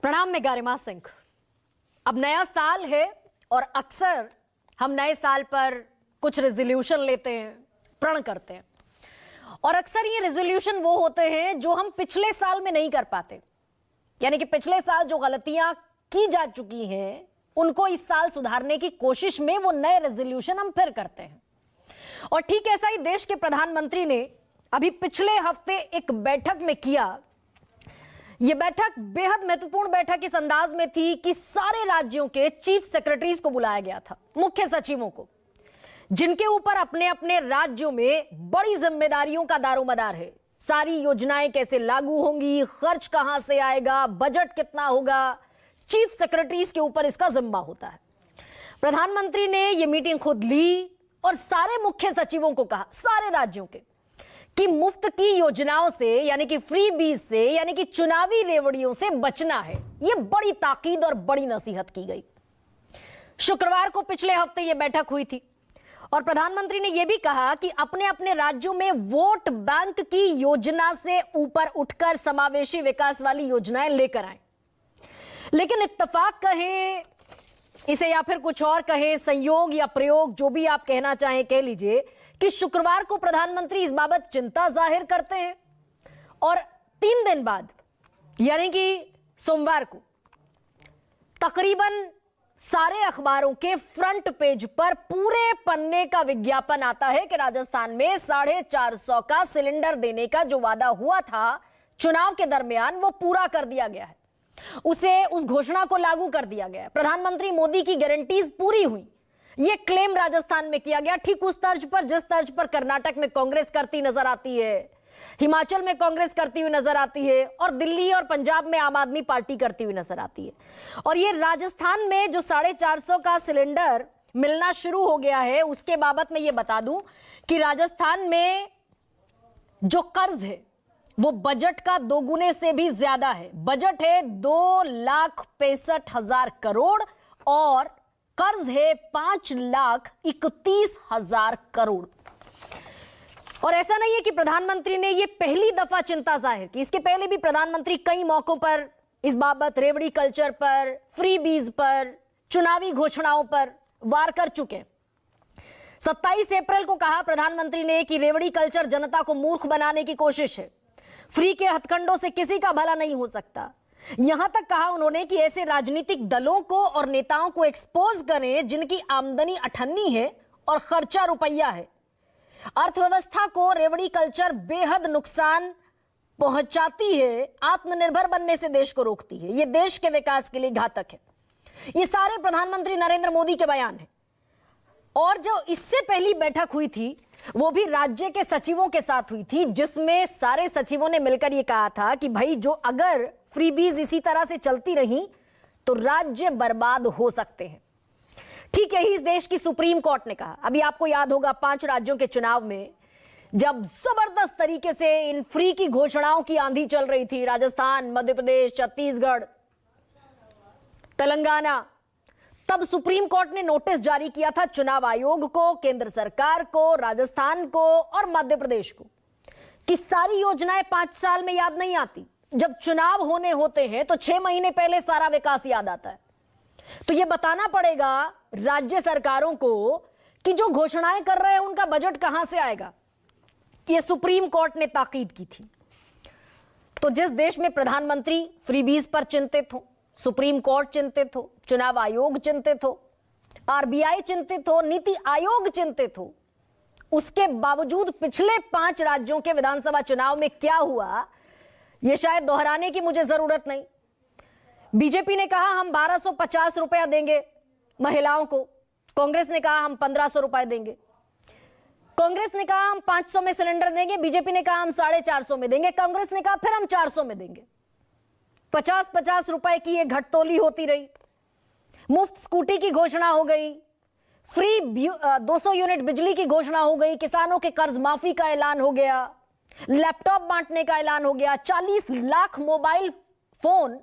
प्रणाम, मैं गरिमा सिंह। अब नया साल है और अक्सर हम नए साल पर कुछ रेजोल्यूशन लेते हैं, प्रण करते हैं, और अक्सर ये रेजोल्यूशन वो होते हैं जो हम पिछले साल में नहीं कर पाते। यानी कि पिछले साल जो गलतियां की जा चुकी हैं उनको इस साल सुधारने की कोशिश में वो नए रेजोल्यूशन हम फिर करते हैं। और ठीक ऐसा ही देश के प्रधानमंत्री ने अभी पिछले हफ्ते एक बैठक में किया। यह बैठक बेहद महत्वपूर्ण बैठक इस अंदाज में थी कि सारे राज्यों के चीफ सेक्रेटरीज को बुलाया गया था, मुख्य सचिवों को, जिनके ऊपर अपने अपने राज्यों में बड़ी जिम्मेदारियों का दारोमदार है। सारी योजनाएं कैसे लागू होंगी, खर्च कहां से आएगा, बजट कितना होगा, चीफ सेक्रेटरीज के ऊपर इसका जिम्मा होता है। प्रधानमंत्री ने यह मीटिंग खुद ली और सारे मुख्य सचिवों को कहा, सारे राज्यों के, कि मुफ्त की योजनाओं से यानी कि फ्री बीज से यानी कि चुनावी रेवड़ियों से बचना है। यह बड़ी ताकीद और बड़ी नसीहत की गई। शुक्रवार को पिछले हफ्ते यह बैठक हुई थी और प्रधानमंत्री ने यह भी कहा कि अपने अपने राज्यों में वोट बैंक की योजना से ऊपर उठकर समावेशी विकास वाली योजनाएं लेकर आए। लेकिन इत्तेफाक कहें इसे या फिर कुछ और कहें, संयोग या प्रयोग, जो भी आप कहना चाहें कह लीजिए, कि शुक्रवार को प्रधानमंत्री इस बाबत चिंता जाहिर करते हैं और 3 दिन बाद यानी कि सोमवार को तकरीबन सारे अखबारों के फ्रंट पेज पर पूरे पन्ने का विज्ञापन आता है कि राजस्थान में 450 का सिलेंडर देने का जो वादा हुआ था चुनाव के दरमियान वो पूरा कर दिया गया है। उस घोषणा को लागू कर दिया गया है। प्रधानमंत्री मोदी की गारंटीज पूरी हुई, यह क्लेम राजस्थान में किया गया, ठीक उस तर्ज पर जिस तर्ज पर कर्नाटक में कांग्रेस करती नजर आती है, हिमाचल में कांग्रेस करती हुई नजर आती है और दिल्ली और पंजाब में आम आदमी पार्टी करती हुई नजर आती है। और ये राजस्थान में जो 450 का सिलेंडर मिलना शुरू हो गया है उसके बाबत मैं ये बता दूं कि राजस्थान में जो कर्ज है वो बजट का 2 गुने से भी ज्यादा है। बजट है 2,65,000 करोड़ और कर्ज है 5,31,000 करोड़। और ऐसा नहीं है कि प्रधानमंत्री ने यह पहली दफा चिंता जाहिर की, इसके पहले भी प्रधानमंत्री कई मौकों पर इस बाबत रेवड़ी कल्चर पर, फ्री बीज पर, चुनावी घोषणाओं पर वार कर चुके। 27 अप्रैल को कहा प्रधानमंत्री ने कि रेवड़ी कल्चर जनता को मूर्ख बनाने की कोशिश है, फ्री के हथकंडों से किसी का भला नहीं हो सकता। यहां तक कहा उन्होंने कि ऐसे राजनीतिक दलों को और नेताओं को एक्सपोज करें जिनकी आमदनी अठन्नी है और खर्चा रुपया है। अर्थव्यवस्था को रेवड़ी कल्चर बेहद नुकसान पहुंचाती है, आत्मनिर्भर बनने से देश को रोकती है, यह देश के विकास के लिए घातक है। ये सारे प्रधानमंत्री नरेंद्र मोदी के बयान हैं। और जो इससे पहली बैठक हुई थी वो भी राज्य के सचिवों के साथ हुई थी, जिसमें सारे सचिवों ने मिलकर यह कहा था कि भाई जो अगर फ्रीबीज इसी तरह से चलती रही तो राज्य बर्बाद हो सकते हैं। ठीक यही इस देश की सुप्रीम कोर्ट ने कहा। अभी आपको याद होगा 5 राज्यों के चुनाव में जब जबरदस्त तरीके से इन फ्री की घोषणाओं की आंधी चल रही थी, राजस्थान, मध्य प्रदेश, छत्तीसगढ़, तेलंगाना, तब सुप्रीम कोर्ट ने नोटिस जारी किया था चुनाव आयोग को, केंद्र सरकार को, राजस्थान को और मध्य प्रदेश को कि सारी योजनाएं 5 साल में याद नहीं आती। जब चुनाव होने होते हैं तो 6 महीने पहले सारा विकास याद आता है। तो यह बताना पड़ेगा राज्य सरकारों को कि जो घोषणाएं कर रहे हैं उनका बजट कहां से आएगा। यह सुप्रीम कोर्ट ने ताकीद की थी। तो जिस देश में प्रधानमंत्री फ्रीबीज पर चिंतित हो, सुप्रीम कोर्ट चिंतित हो, चुनाव आयोग चिंतित हो, आरबीआई चिंतित हो, नीति आयोग चिंतित हो, उसके बावजूद पिछले 5 राज्यों के विधानसभा चुनाव में क्या हुआ यह शायद दोहराने की मुझे जरूरत नहीं। बीजेपी ने कहा हम 1250 रुपया देंगे महिलाओं को, कांग्रेस ने कहा हम 1500 रुपए देंगे। कांग्रेस ने कहा हम 500 में सिलेंडर देंगे, बीजेपी ने कहा हम 450 में देंगे, कांग्रेस ने कहा फिर हम 400 में देंगे। 50-50 रुपए की यह घटतोली होती रही। मुफ्त स्कूटी की घोषणा हो गई, फ्री 200 यूनिट बिजली की घोषणा हो गई, किसानों के कर्ज माफी का ऐलान हो गया, लैपटॉप बांटने का ऐलान हो गया, 40 लाख मोबाइल फोन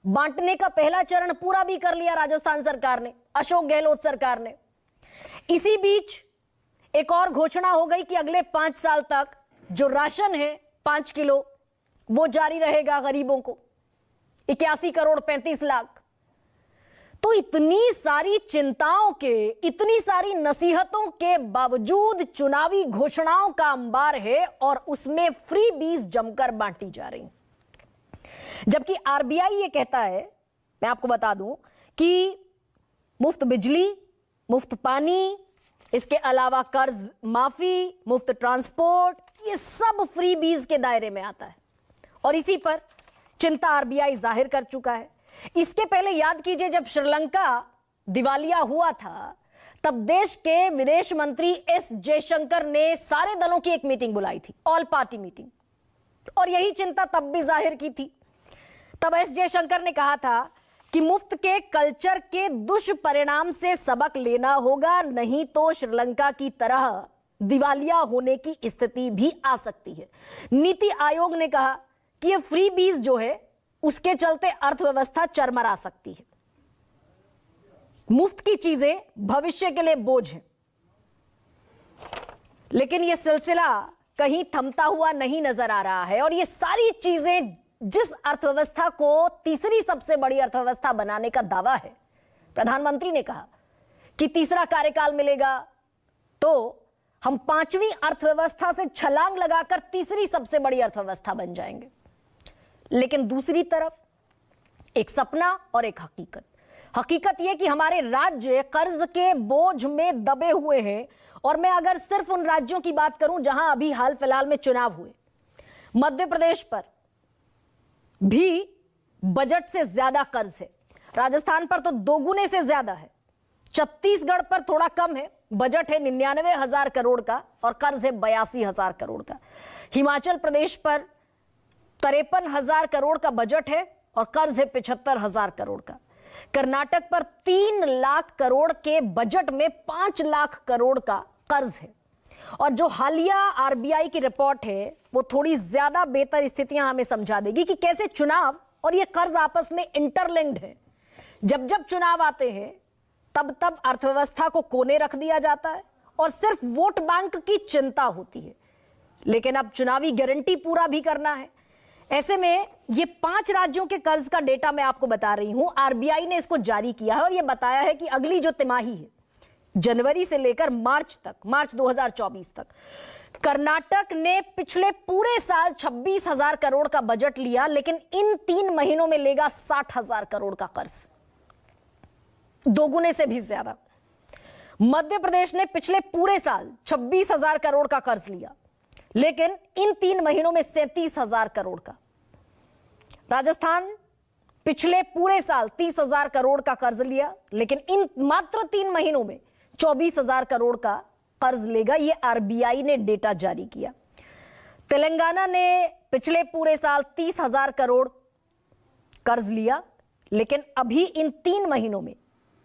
बांटने का पहला चरण पूरा भी कर लिया राजस्थान सरकार ने, अशोक गहलोत सरकार ने। इसी बीच एक और घोषणा हो गई कि अगले 5 साल तक जो राशन है 5 किलो वो जारी रहेगा गरीबों को। 81 करोड़ 35 लाख। तो इतनी सारी चिंताओं के, इतनी सारी नसीहतों के बावजूद चुनावी घोषणाओं का अंबार है और उसमें फ्री बीज जमकर बांटी जा रही। जबकि आरबीआई ये कहता है, मैं आपको बता दूं, कि मुफ्त बिजली, मुफ्त पानी, इसके अलावा कर्ज माफी, मुफ्त ट्रांसपोर्ट, ये सब फ्री बीज के दायरे में आता है और इसी पर चिंता आरबीआई जाहिर कर चुका है। इसके पहले याद कीजिए, जब श्रीलंका दिवालिया हुआ था तब देश के विदेश मंत्री एस जयशंकर ने सारे दलों की एक मीटिंग बुलाई थी, ऑल पार्टी मीटिंग, और यही चिंता तब भी जाहिर की थी। तब एस जयशंकर ने कहा था कि मुफ्त के कल्चर के दुष्परिणाम से सबक लेना होगा, नहीं तो श्रीलंका की तरह दिवालिया होने की स्थिति भी आ सकती है। नीति आयोग ने कहा कि ये फ्री बीज जो है उसके चलते अर्थव्यवस्था चरमरा सकती है। मुफ्त की चीजें भविष्य के लिए बोझ है। लेकिन यह सिलसिला कहीं थमता हुआ नहीं नजर आ रहा है और ये सारी चीजें जिस अर्थव्यवस्था को तीसरी सबसे बड़ी अर्थव्यवस्था बनाने का दावा है, प्रधानमंत्री ने कहा कि तीसरा कार्यकाल मिलेगा तो हम पांचवी अर्थव्यवस्था से छलांग लगाकर तीसरी सबसे बड़ी अर्थव्यवस्था बन जाएंगे। लेकिन दूसरी तरफ एक सपना और एक हकीकत। हकीकत यह कि हमारे राज्य कर्ज के बोझ में दबे हुए हैं और मैं अगर सिर्फ उन राज्यों की बात करूं जहां अभी हाल फिलहाल में चुनाव हुए, मध्य प्रदेश पर भी बजट से ज्यादा कर्ज है, राजस्थान पर तो दोगुने से ज्यादा है, छत्तीसगढ़ पर थोड़ा कम है, बजट है 99,000 करोड़ का और कर्ज है 82,000 करोड़ का, हिमाचल प्रदेश पर 53,000 करोड़ का बजट है और कर्ज है 75,000 करोड़ का, कर्नाटक पर 3 लाख करोड़ के बजट में 5 लाख करोड़ का कर्ज है। और जो हालिया आरबीआई की रिपोर्ट है वो थोड़ी ज्यादा बेहतर स्थितियां हमें समझा देगी कि कैसे चुनाव और ये कर्ज आपस में इंटरलिंक्ड है। जब जब चुनाव आते हैं तब तब अर्थव्यवस्था को कोने रख दिया जाता है और सिर्फ वोट बैंक की चिंता होती है, लेकिन अब चुनावी गारंटी पूरा भी करना है। ऐसे में ये 5 राज्यों के कर्ज का डेटा मैं आपको बता रही हूं, आरबीआई ने इसको जारी किया है और यह बताया है कि अगली जो तिमाही है जनवरी से लेकर मार्च तक, मार्च 2024 तक, कर्नाटक ने पिछले पूरे साल 26,000 करोड़ का बजट लिया, लेकिन इन 3 महीनों में लेगा 60,000 करोड़ का कर्ज, दोगुने से भी ज्यादा। मध्य प्रदेश ने पिछले पूरे साल 26,000 करोड़ का कर्ज लिया, लेकिन इन 3 महीनों में 37,000 करोड़ का। राजस्थान पिछले पूरे साल 30,000 करोड़ का कर्ज लिया, लेकिन इन मात्र 3 महीनों में 24,000 करोड़ का कर्ज लेगा। यह आरबीआई ने डेटा जारी किया। तेलंगाना ने पिछले पूरे साल 30,000 करोड़ कर्ज लिया, लेकिन अभी इन 3 महीनों में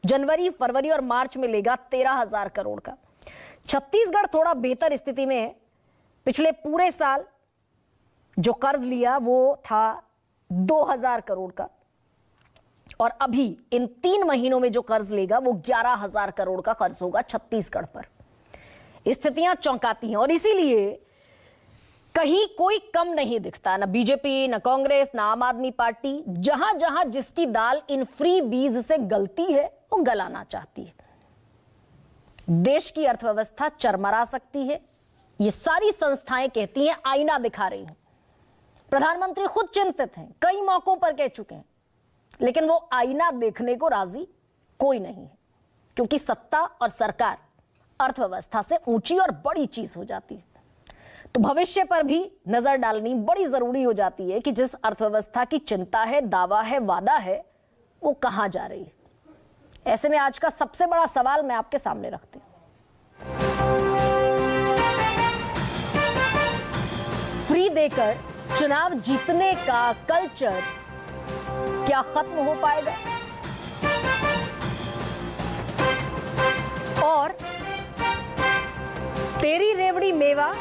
जनवरी, फरवरी और मार्च में लेगा 13,000 करोड़ का। छत्तीसगढ़ थोड़ा बेहतर स्थिति में है, पिछले पूरे साल जो कर्ज लिया वो था 2,000 करोड़ का और अभी इन 3 महीनों में जो कर्ज लेगा वो 11,000 करोड़ का कर्ज होगा छत्तीसगढ़ पर। स्थितियां चौंकाती हैं और इसीलिए कहीं कोई कम नहीं दिखता, ना बीजेपी, ना कांग्रेस, ना आम आदमी पार्टी। जहां जहां जिसकी दाल इन फ्री बीज से गलती है वो गलाना चाहती है। देश की अर्थव्यवस्था चरमरा सकती है, ये सारी संस्थाएं कहती हैं, आईना दिखा रही हैं। प्रधानमंत्री खुद चिंतित हैं, कई मौकों पर कह चुके हैं, लेकिन वो आईना देखने को राजी कोई नहीं है, क्योंकि सत्ता और सरकार अर्थव्यवस्था से ऊंची और बड़ी चीज हो जाती है। तो भविष्य पर भी नजर डालनी बड़ी जरूरी हो जाती है कि जिस अर्थव्यवस्था की चिंता है, दावा है, वादा है, वो कहां जा रही है। ऐसे में आज का सबसे बड़ा सवाल मैं आपके सामने रखती हूं, फ्री देकर चुनाव जीतने का कल्चर क्या खत्म हो पाएगा? और तेरी रेवड़ी मेवा,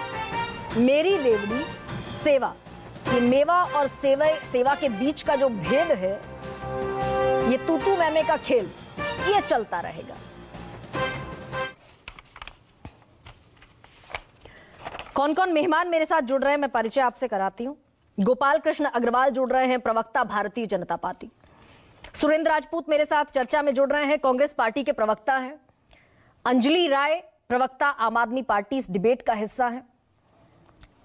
मेरी रेवड़ी सेवा, ये मेवा और सेवा के बीच का जो भेद है, ये तू मैमे का खेल, ये चलता रहेगा। कौन कौन मेहमान मेरे साथ जुड़ रहे हैं मैं परिचय आपसे कराती हूं। गोपाल कृष्ण अग्रवाल जुड़ रहे हैं, प्रवक्ता भारतीय जनता पार्टी। सुरेंद्र राजपूत मेरे साथ चर्चा में जुड़ रहे हैं, कांग्रेस पार्टी के प्रवक्ता हैं। अंजलि राय, प्रवक्ता आम आदमी पार्टी, इस डिबेट का हिस्सा है।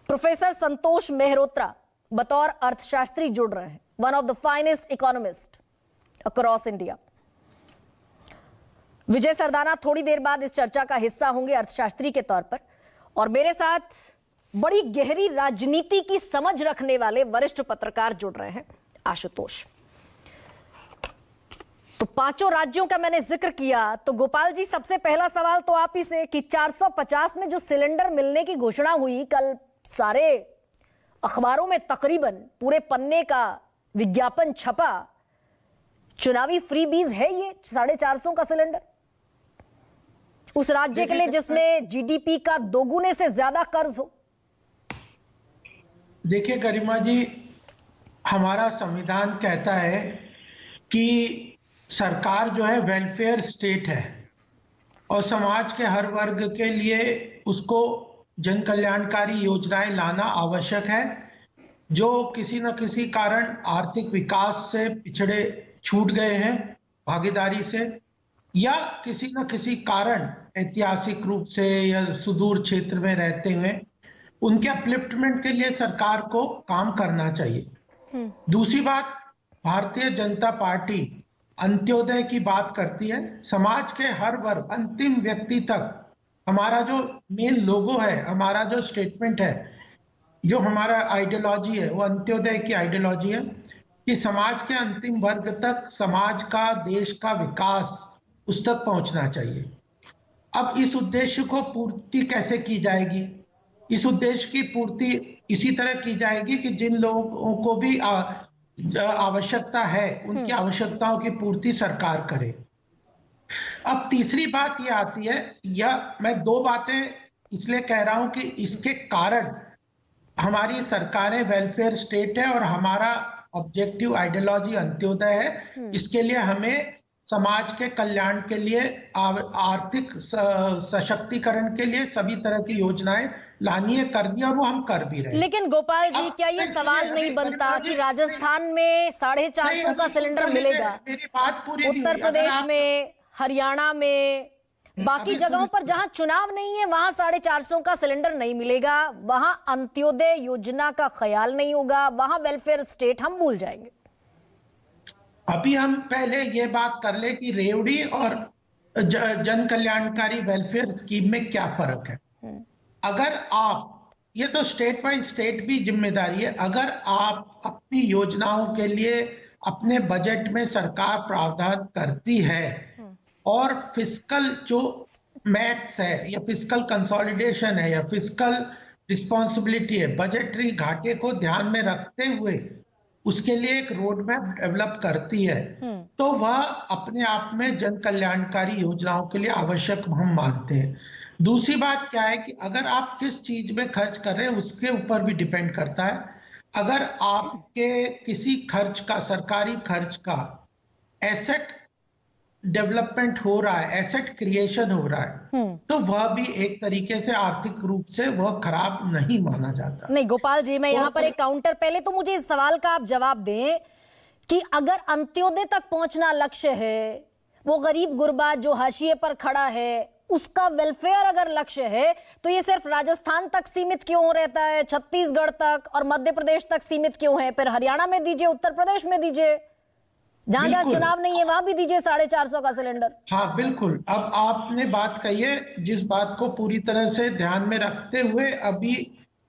प्रोफेसर संतोष मेहरोत्रा बतौर अर्थशास्त्री जुड़ रहे हैं, one of the finest economist across India. Vijay Sardana थोड़ी देर बाद इस चर्चा का हिस्सा होंगे अर्थशास्त्री के तौर पर। और मेरे साथ बड़ी गहरी राजनीति की समझ रखने वाले वरिष्ठ पत्रकार जुड़ रहे हैं, आशुतोष। तो पांचों राज्यों का मैंने जिक्र किया, तो गोपाल जी सबसे पहला सवाल तो आप ही से कि 450 में जो सिलेंडर मिलने की घोषणा हुई, कल सारे अखबारों में तकरीबन पूरे पन्ने का विज्ञापन छपा, चुनावी फ्रीबीज है ये 450 का सिलेंडर उस राज्य के लिए जिसमें जीडीपी का दोगुने से ज्यादा कर्ज हो। देखिए गरिमा जी, हमारा संविधान कहता है कि सरकार जो है वेलफेयर स्टेट है और समाज के हर वर्ग के लिए उसको जन कल्याणकारी योजनाएं लाना आवश्यक है। जो किसी न किसी कारण आर्थिक विकास से पिछड़े छूट गए हैं भागीदारी से, या किसी न किसी कारण ऐतिहासिक रूप से या सुदूर क्षेत्र में रहते हुए, उनके अपलिफ्टमेंट के लिए सरकार को काम करना चाहिए। दूसरी बात, भारतीय जनता पार्टी अंत्योदय की बात करती है। समाज के हर वर्ग, अंतिम व्यक्ति तक हमारा जो मेन लोगो है, हमारा जो स्टेटमेंट है, जो हमारा आइडियोलॉजी है, वो अंत्योदय की आइडियोलॉजी है कि समाज के अंतिम वर्ग तक समाज का, देश का विकास उस तक पहुंचना चाहिए। अब इस उद्देश्य को पूर्ति कैसे की जाएगी? इस उद्देश्य की पूर्ति इसी तरह की जाएगी कि जिन लोगों को भी आवश्यकता है, उनकी आवश्यकताओं की पूर्ति सरकार करे। अब तीसरी बात ये आती है, या मैं दो बातें इसलिए कह रहा हूं कि इसके कारण हमारी सरकारें वेलफेयर स्टेट है और हमारा ऑब्जेक्टिव आइडियोलॉजी अंत्योदय है। इसके लिए हमें समाज के कल्याण के लिए, आर्थिक सशक्तिकरण के लिए सभी तरह की योजनाएं लानी है, कर दी और वो हम कर भी रहे हैं। लेकिन गोपाल जी, क्या ये सवाल नहीं बनता कि राजस्थान में 450 का सिलेंडर मिलेगा, मेरी बात पूरी, उत्तर प्रदेश में, हरियाणा में, बाकी जगहों पर जहां चुनाव नहीं है वहां 450 का सिलेंडर नहीं मिलेगा, वहां अंत्योदय योजना का ख्याल नहीं होगा, वहां वेलफेयर स्टेट हम भूल जाएंगे। अभी हम पहले ये बात कर ले कि रेवड़ी और जन कल्याणकारी वेलफेयर स्कीम में क्या फर्क है। अगर आप, ये तो स्टेट बाय स्टेट भी जिम्मेदारी है, अगर आप अपनी योजनाओं के लिए अपने बजट में सरकार प्रावधान करती है और फिस्कल जो मैथ्स है या फिस्कल कंसोलिडेशन है या फिस्कल रिस्पॉन्सिबिलिटी है, बजटरी घाटे को ध्यान में रखते हुए उसके लिए एक रोड मैप डेवलप करती है, तो वह अपने आप में जन कल्याणकारी योजनाओं के लिए आवश्यक हम मानते हैं। दूसरी बात क्या है कि अगर आप किस चीज में खर्च कर रहे हैं उसके ऊपर भी डिपेंड करता है। अगर आपके किसी खर्च का, सरकारी खर्च का एसेट डेवलपमेंट हो रहा है, एसेट क्रिएशन हो रहा है, तो वह भी एक तरीके से आर्थिक रूप से वह खराब नहीं माना जाता। नहीं गोपाल जी, मैं यहाँ पर एक काउंटर, पहले तो मुझे इस सवाल का आप जवाब दें कि अगर अंत्योदय तक पहुंचना लक्ष्य है, वो गरीब गुरबा जो हाशिए पर खड़ा है उसका वेलफेयर अगर लक्ष्य है, तो ये सिर्फ राजस्थान तक सीमित क्यों रहता है, छत्तीसगढ़ तक और मध्य प्रदेश तक सीमित क्यों है? फिर हरियाणा में दीजिए, उत्तर प्रदेश में दीजिए, जहां जहां चुनाव नहीं है वहां भी दीजिए 450 का सिलेंडर। हाँ बिल्कुल। अब आपने बात कही है जिस बात को पूरी तरह से ध्यान में रखते हुए अभी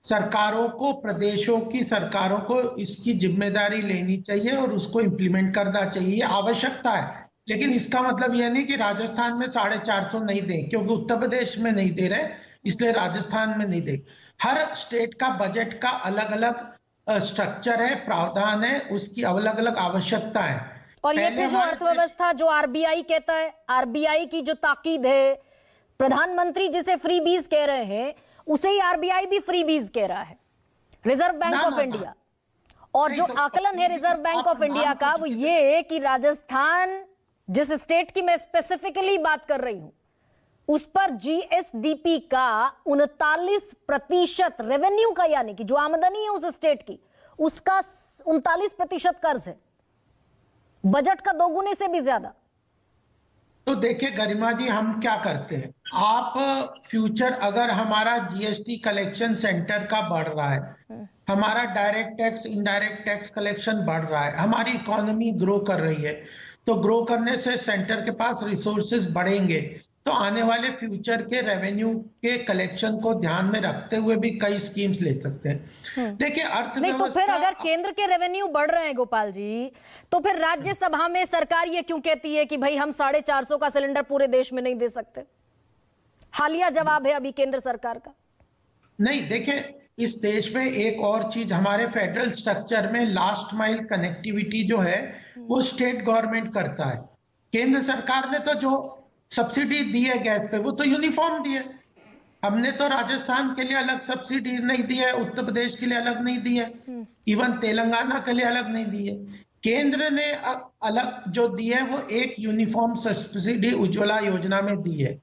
सरकारों को, प्रदेशों की सरकारों को इसकी जिम्मेदारी लेनी चाहिए और उसको इम्प्लीमेंट करना चाहिए, आवश्यकता है। लेकिन इसका मतलब यह नहीं कि राजस्थान में 450 नहीं दें, क्योंकि उत्तर प्रदेश में नहीं दे रहे इसलिए राजस्थान में नहीं दे। हर स्टेट का बजट का अलग अलग स्ट्रक्चर है, प्रावधान है, उसकी अलग अलग आवश्यकता है। और ये फिर जो अर्थव्यवस्था जो आरबीआई कहता है, आरबीआई की जो ताकीद है, प्रधानमंत्री जिसे फ्री बीज कह रहे हैं उसे ही आरबीआई भी फ्री बीज कह रहा है, रिजर्व बैंक ऑफ इंडिया। और जो आकलन है रिजर्व बैंक ऑफ इंडिया का वो ये कि राजस्थान, जिस स्टेट की मैं स्पेसिफिकली बात कर रही हूं, उस पर जीएसडीपी का 39% रेवेन्यू का, यानी कि जो आमदनी है उस स्टेट की, उसका 39% कर्ज है, बजट का 2 गुने से भी ज्यादा। तो देखिए गरिमा जी, हम क्या करते हैं, आप फ्यूचर अगर हमारा जीएसटी कलेक्शन सेंटर का बढ़ रहा है, हमारा direct tax indirect tax collection बढ़ रहा है, हमारी इकोनॉमी ग्रो कर रही है, तो ग्रो करने से सेंटर के पास रिसोर्सेज बढ़ेंगे, तो आने वाले फ्यूचर के रेवेन्यू के कलेक्शन को ध्यान में रखते हुए भी कई स्कीम्स ले सकते हैं। देखिए नहीं तो फिर अगर केंद्र के रेवेन्यू बढ़ रहे हैं गोपाल जी, तो फिर राज्यसभा में सरकार ये क्यों कहती है कि भाई हम 450 का सिलेंडर पूरे देश में नहीं दे सकते? हालिया जवाब है अभी केंद्र सरकार का। नहीं, देखिए इस देश में एक और चीज, हमारे फेडरल स्ट्रक्चर में लास्ट माइल कनेक्टिविटी जो है वो स्टेट गवर्नमेंट करता है। केंद्र सरकार ने तो जो सब्सिडी दी है गैस पे वो तो यूनिफॉर्म दी है, हमने तो राजस्थान के लिए अलग सब्सिडी नहीं दी है, उत्तर प्रदेश के लिए अलग नहीं दी है, इवन तेलंगाना के लिए अलग नहीं दी है। केंद्र ने अलग जो दी है वो एक यूनिफॉर्म सब्सिडी उज्ज्वला योजना में दी है।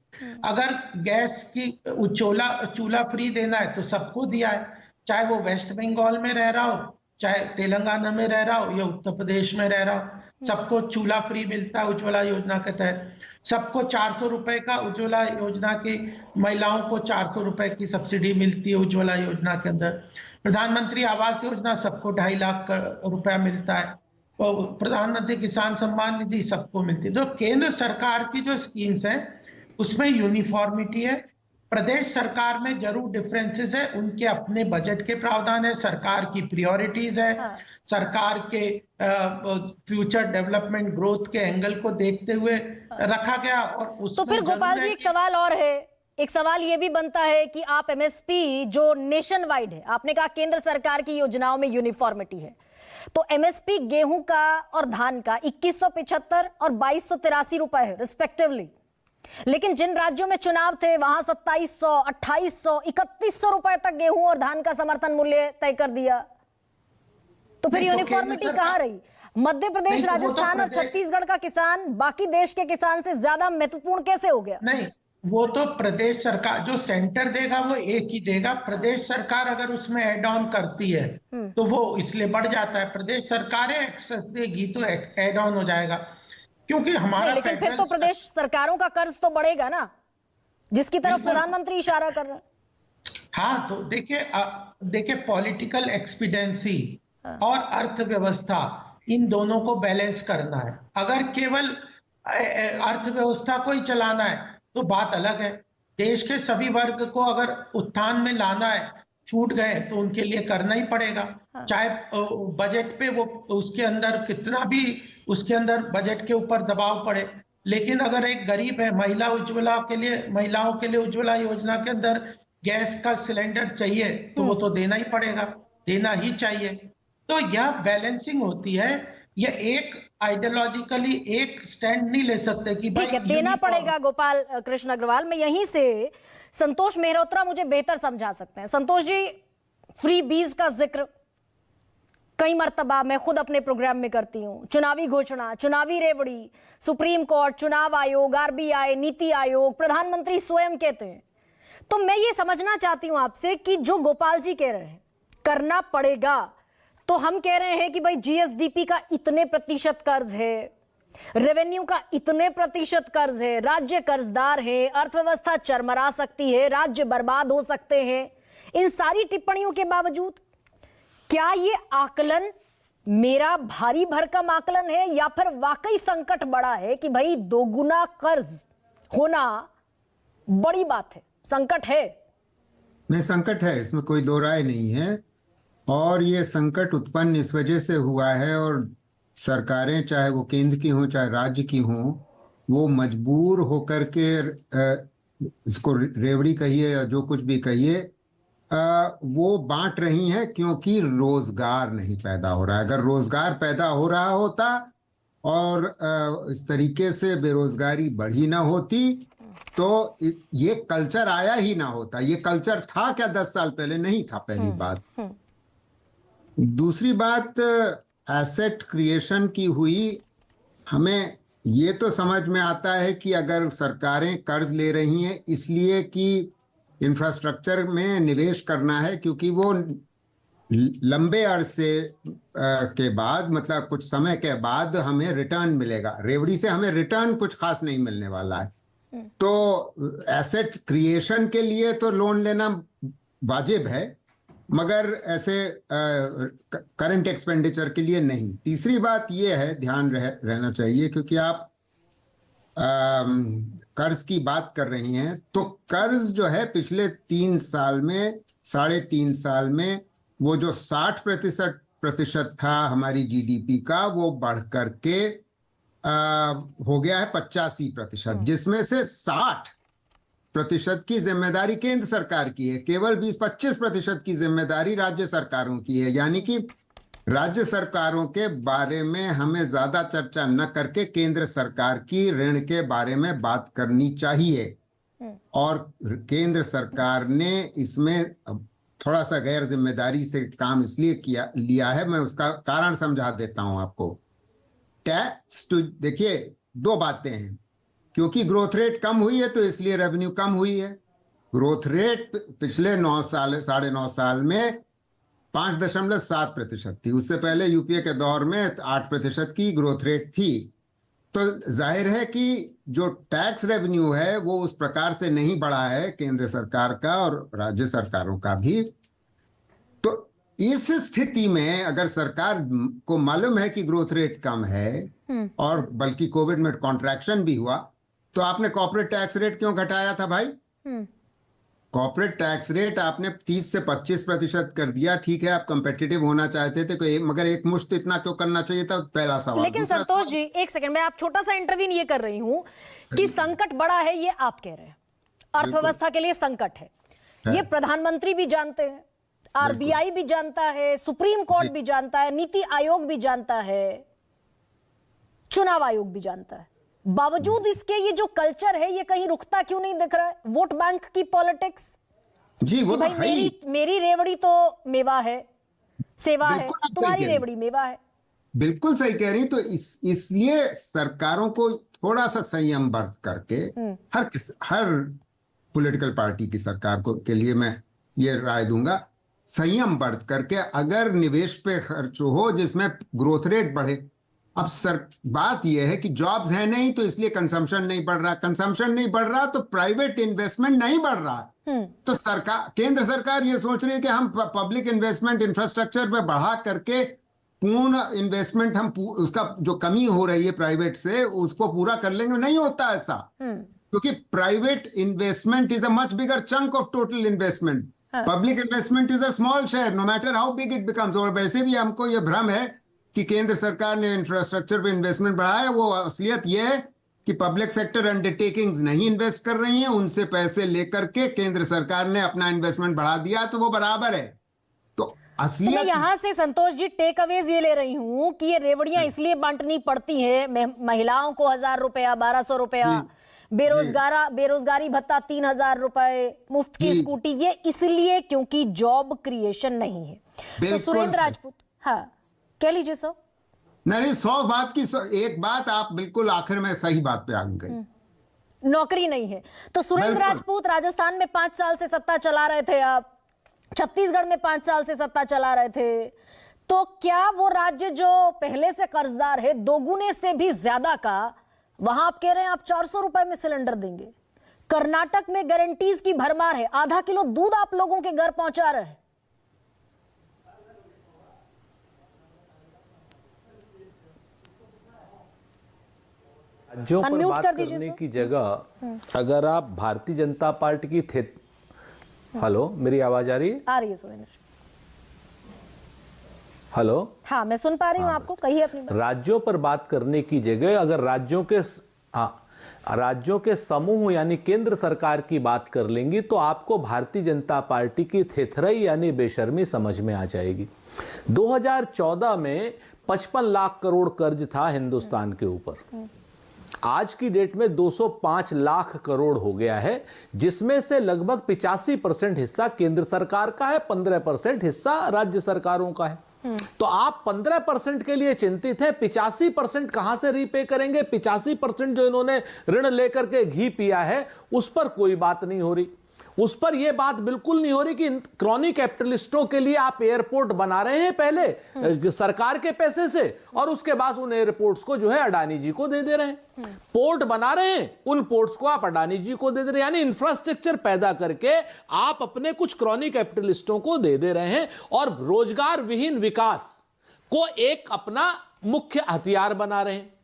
अगर गैस की चूल्हा फ्री देना है तो सबको दिया है, चाहे वो वेस्ट बंगाल में रह रहा हो, चाहे तेलंगाना में रह रहा हो या उत्तर प्रदेश में रह रहा हो, सबको चूल्हा फ्री मिलता है उज्ज्वला योजना के तहत। सबको 400 रुपए का उज्ज्वला योजना की, महिलाओं को 400 रुपए की सब्सिडी मिलती है उज्ज्वला योजना के अंदर। प्रधानमंत्री आवास योजना सबको 2.5 लाख रुपया मिलता है, और प्रधानमंत्री किसान सम्मान निधि सबको मिलती है। तो केंद्र सरकार की जो स्कीम्स हैं उसमें यूनिफॉर्मिटी है, प्रदेश सरकार में जरूर डिफरेंसेस है, उनके अपने बजट के प्रावधान है, सरकार की प्रायोरिटीज है, सरकार के फ्यूचर डेवलपमेंट ग्रोथ के एंगल को देखते हुए रखा गया। और तो फिर गोपाल जी एक सवाल और है, एक सवाल ये भी बनता है कि आप एमएसपी जो नेशन वाइड है, आपने कहा केंद्र सरकार की योजनाओं में यूनिफॉर्मिटी है, तो एमएसपी गेहूं का और धान का 2175 और 2283 रुपए है रिस्पेक्टिवली, लेकिन जिन राज्यों में चुनाव थे वहां 2700, 2800, 3100 रुपए तक गेहूं और धान का समर्थन मूल्य तय कर दिया। तो फिर यूनिफॉर्मिटी कहां रही? मध्य प्रदेश, राजस्थान और छत्तीसगढ़ का किसान बाकी देश के किसान से ज्यादा महत्वपूर्ण कैसे हो गया? नहीं, वो तो प्रदेश सरकार जो सेंटर देगा वो एक ही देगा, प्रदेश सरकार अगर उसमें एड ऑन करती है तो वो इसलिए बढ़ जाता है। प्रदेश सरकारें एक्सेस देगी तो एड ऑन हो जाएगा, क्योंकि हमारा लेकिन फिर तो प्रदेश सरकारों का कर्ज तो बढ़ेगा ना, जिसकी तरफ प्रधानमंत्री इशारा कर रहे हैं। हाँ, तो देखिए पॉलिटिकल एक्सपीडियंसी और अर्थव्यवस्था, इन दोनों को बैलेंस करना है। अगर केवल अर्थव्यवस्था को ही चलाना है तो बात अलग है, देश के सभी वर्ग को अगर उत्थान में लाना है, छूट गए तो उनके लिए करना ही पड़ेगा। चाहे बजट पे वो उसके अंदर कितना भी उसके अंदर बजट के ऊपर दबाव पड़े, लेकिन अगर एक गरीब है, महिलाओं के लिए उज्ज्वला योजना के अंदर गैस का सिलेंडर चाहिए तो वो तो देना ही पड़ेगा, देना ही चाहिए। तो यह बैलेंसिंग होती है, यह एक आइडियोलॉजिकली एक स्टैंड नहीं ले सकते कि भाई देना पड़ेगा। गोपाल कृष्ण अग्रवाल, मैं यहीं से संतोष मेहरोत्रा मुझे बेहतर समझा सकते हैं। संतोष जी, फ्री बीज का जिक्र कई मर्तबा मैं खुद अपने प्रोग्राम में करती हूं, चुनावी घोषणा, चुनावी रेवड़ी, सुप्रीम कोर्ट, चुनाव आयोग, आरबीआई, नीति आयोग, प्रधानमंत्री स्वयं कहते हैं। तो मैं ये समझना चाहती हूं आपसे कि जो गोपाल जी कह रहे हैं करना पड़ेगा, तो हम कह रहे हैं कि भाई जीएसडीपी का इतने प्रतिशत कर्ज है, रेवेन्यू का इतने प्रतिशत कर्ज है, राज्य कर्जदार है, अर्थव्यवस्था चरमरा सकती है, राज्य बर्बाद हो सकते हैं। इन सारी टिप्पणियों के बावजूद क्या ये आकलन मेरा भारी भरकम आकलन है, या फिर वाकई संकट बड़ा है कि भाई दोगुना कर्ज होना बड़ी बात है? संकट है, नहीं संकट है, इसमें कोई दो राय नहीं है। और ये संकट उत्पन्न इस वजह से हुआ है, और सरकारें चाहे वो केंद्र की हों चाहे राज्य की हों, वो मजबूर होकर के इसको रेवड़ी कहिए या जो कुछ भी कहिए, वो बांट रही हैं, क्योंकि रोजगार नहीं पैदा हो रहा है। अगर रोजगार पैदा हो रहा होता और इस तरीके से बेरोजगारी बढ़ी ना होती तो ये कल्चर आया ही ना होता। ये कल्चर था क्या 10 साल पहले? नहीं था, पहली बात। दूसरी बात, एसेट क्रिएशन की हुई, हमें ये तो समझ में आता है कि अगर सरकारें कर्ज ले रही हैं इसलिए कि इंफ्रास्ट्रक्चर में निवेश करना है, क्योंकि वो लंबे अरसे के बाद, मतलब कुछ समय के बाद हमें रिटर्न मिलेगा। रेवड़ी से हमें रिटर्न कुछ खास नहीं मिलने वाला है। तो एसेट क्रिएशन के लिए तो लोन लेना वाजिब है, मगर ऐसे करंट एक्सपेंडिचर के लिए नहीं। तीसरी बात ये है, ध्यान रहना चाहिए, क्योंकि आप कर्ज की बात कर रही हैं, तो कर्ज जो है पिछले 3 साल में, 3.5 साल में, वो जो 60% था हमारी जीडीपी का, वो बढ़ करके हो गया है 85%, जिसमें से 60% की जिम्मेदारी केंद्र सरकार की है, केवल 20-25% की जिम्मेदारी राज्य सरकारों की है। यानी कि राज्य सरकारों के बारे में हमें ज्यादा चर्चा न करके केंद्र सरकार की ऋण के बारे में बात करनी चाहिए। और केंद्र सरकार ने इसमें थोड़ा सा गैर जिम्मेदारी से काम इसलिए लिया है, मैं उसका कारण समझा देता हूं आपको। टैक्स टू, देखिए 2 बातें हैं, क्योंकि ग्रोथ रेट कम हुई है तो इसलिए रेवेन्यू कम हुई है। ग्रोथ रेट पिछले 9.5 साल में 5.7% थी। उससे पहले यूपीए के दौर में 8% की ग्रोथ रेट थी। तो जाहिर है कि जो टैक्स रेवेन्यू है वो उस प्रकार से नहीं बढ़ा है, केंद्र सरकार का और राज्य सरकारों का भी। तो इस स्थिति में अगर सरकार को मालूम है कि ग्रोथ रेट कम है और बल्कि कोविड में कॉन्ट्रैक्शन भी हुआ, तो आपने कॉर्पोरेट टैक्स रेट क्यों घटाया था भाई? कॉर्पोरेट टैक्स रेट आपने 30 से 25% कर दिया। ठीक है, आप कंपेटिटिव होना चाहते थे, मगर एक मुश्त इतना क्यों करना चाहिए था? पहला सवाल। लेकिन संतोष जी, एक सेकंड, मैं आप छोटा सा इंटरव्यू ये कर रही हूं कि संकट बड़ा है, ये आप कह रहे हैं, अर्थव्यवस्था के लिए संकट है, ये प्रधानमंत्री भी जानते हैं, आरबीआई भी जानता है, सुप्रीम कोर्ट भी जानता है, नीति आयोग भी जानता है, चुनाव आयोग भी जानता है। बावजूद इसके ये जो कल्चर है ये कहीं रुकता क्यों नहीं दिख रहा है? वोट बैंक की पॉलिटिक्स जी, वो भाई, मेरी रेवड़ी तो मेवा है, सेवा है, तुम्हारी रेवड़ी मेवा है। बिल्कुल सही कह रही। तो इसलिए सरकारों को थोड़ा सा संयम बरत करके, हर पॉलिटिकल पार्टी की सरकार को के लिए मैं ये राय दूंगा, संयम बरत करके अगर निवेश पे खर्च हो जिसमें ग्रोथ रेट बढ़े। अब बात यह है कि जॉब्स है नहीं, तो इसलिए कंजम्पशन नहीं बढ़ रहा, कंजम्पशन नहीं बढ़ रहा तो प्राइवेट इन्वेस्टमेंट नहीं बढ़ रहा। तो केंद्र सरकार ये सोच रही है कि हम पब्लिक इन्वेस्टमेंट इंफ्रास्ट्रक्चर पे बढ़ा करके पूर्ण इन्वेस्टमेंट, हम उसका जो कमी हो रही है प्राइवेट से उसको पूरा कर लेंगे। नहीं होता ऐसा, क्योंकि private investment is a much bigger chunk of total investment. Public investment is a small share, no matter how big it becomes. और वैसे भी हमको ये भ्रम है कि केंद्र सरकार ने इंफ्रास्ट्रक्चर पे इन्वेस्टमेंट बढ़ाया है। वो असलियत ये है कि पब्लिक सेक्टर अंडरटेकिंग्स नहीं इन्वेस्ट कर रही हैं, उनसे पैसे लेकर के केंद्र सरकार ने अपना इन्वेस्टमेंट बढ़ा दिया, तो वो बराबर है। तो असलियत, मैं यहां से संतोष जी टेक अवेज ये ले रही हूं कि ये रेवड़ियां इसलिए बांटनी पड़ती हैं महिलाओं को 1000 रुपया, 1200 रुपया, बेरोजगारी भत्ता 3000 रुपए, मुफ्त की स्कूटी, ये इसलिए क्योंकि जॉब क्रिएशन नहीं है। तो सुरेंद्र राजपूत, हाँ कह लीजिए सर। नहीं, 100 बात की एक बात आप बिल्कुल आखिर में सही बात पे आ गई, नौकरी नहीं है। तो सुरेंद्र राजपूत राजस्थान में 5 साल से सत्ता चला रहे थे, आप छत्तीसगढ़ में 5 साल से सत्ता चला रहे थे, तो क्या वो राज्य जो पहले से कर्जदार है, दोगुने से भी ज्यादा का, वहां आप कह रहे हैं आप 400 रुपए में सिलेंडर देंगे। कर्नाटक में गारंटीज की भरमार है, आधा किलो दूध आप लोगों के घर पहुंचा रहे हैं। राज्यों पर बात करने की जगह अगर आप भारतीय जनता पार्टी की थे, हेलो मेरी आवाज आ रही है? आ रही है सुरेंद्र। हेलो, हाँ मैं सुन पा रही हूँ आपको, कहिए अपनी बात। राज्यों पर बात करने की जगह अगर राज्यों के समूह यानी केंद्र सरकार की बात कर लेंगी तो आपको भारतीय जनता पार्टी की थेथराई यानी बेशर्मी समझ में आ जाएगी। 2014 में 55 लाख करोड़ कर्ज था हिंदुस्तान के ऊपर, आज की डेट में 205 लाख करोड़ हो गया है, जिसमें से लगभग 85% हिस्सा केंद्र सरकार का है, 15% हिस्सा राज्य सरकारों का है। तो आप 15% के लिए चिंतित हैं, 85% कहां से रीपे करेंगे? 85% जो इन्होंने ऋण लेकर के घी पिया है उस पर कोई बात नहीं हो रही। उस पर यह बात बिल्कुल नहीं हो रही कि क्रॉनिक कैपिटलिस्टों के लिए आप एयरपोर्ट बना रहे हैं पहले सरकार के पैसे से, और उसके बाद उन एयरपोर्ट्स को जो है अडानी जी को दे रहे हैं। पोर्ट बना रहे हैं, उन पोर्ट्स को आप अडानी जी को दे रहे हैं, यानी इंफ्रास्ट्रक्चर पैदा करके आप अपने कुछ क्रॉनिक कैपिटलिस्टों को दे रहे हैं और रोजगार विहीन विकास को एक अपना मुख्य हथियार बना रहे हैं।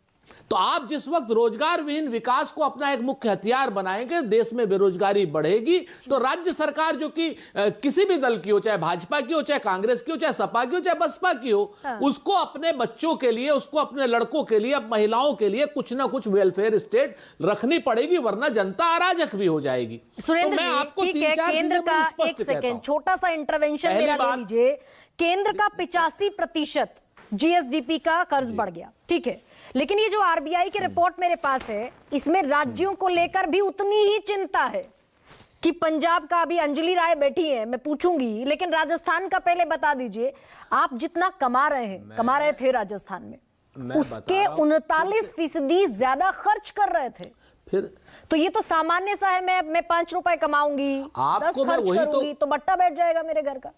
तो आप जिस वक्त रोजगार विहीन विकास को अपना एक मुख्य हथियार बनाएंगे, देश में बेरोजगारी बढ़ेगी, तो राज्य सरकार जो कि किसी भी दल की हो, चाहे भाजपा की हो, चाहे कांग्रेस की हो, चाहे सपा की हो, चाहे बसपा की हो, उसको अपने बच्चों के लिए, उसको अपने लड़कों के लिए, अब महिलाओं के लिए कुछ ना कुछ वेलफेयर स्टेट रखनी पड़ेगी, वरना जनता अराजक भी हो जाएगी। सुरेंद्र जी, ठीक है, केंद्र का एक सेकेंड छोटा सा इंटरवेंशन मेरा ले लीजिए। केंद्र का 85% जीएसडीपी का कर्ज बढ़ गया, ठीक है, लेकिन ये जो आरबीआई की रिपोर्ट मेरे पास है, इसमें राज्यों को लेकर भी उतनी ही चिंता है कि पंजाब का, अभी अंजलि राय बैठी है, मैं पूछूंगी, लेकिन राजस्थान का पहले बता दीजिए। आप जितना कमा रहे थे राजस्थान में, उसके 39% ज्यादा खर्च कर रहे थे। फिर तो ये तो सामान्य सा है, मैं 5 रुपए कमाऊंगी, 10 खर्च करूंगी तो बट्टा बैठ जाएगा मेरे घर का।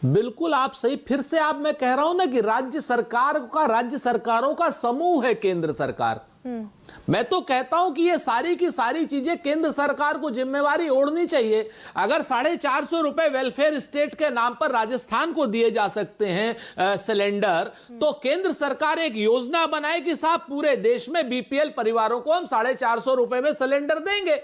बिल्कुल आप सही। फिर से आप, मैं कह रहा हूं ना कि राज्य सरकारों का समूह है केंद्र सरकार। मैं तो कहता हूं कि ये सारी की सारी चीजें केंद्र सरकार को जिम्मेवारी ओढ़नी चाहिए। अगर 450 रुपए वेलफेयर स्टेट के नाम पर राजस्थान को दिए जा सकते हैं सिलेंडर, तो केंद्र सरकार एक योजना बनाए कि साहब पूरे देश में बीपीएल परिवारों को हम 450 रुपए में सिलेंडर देंगे,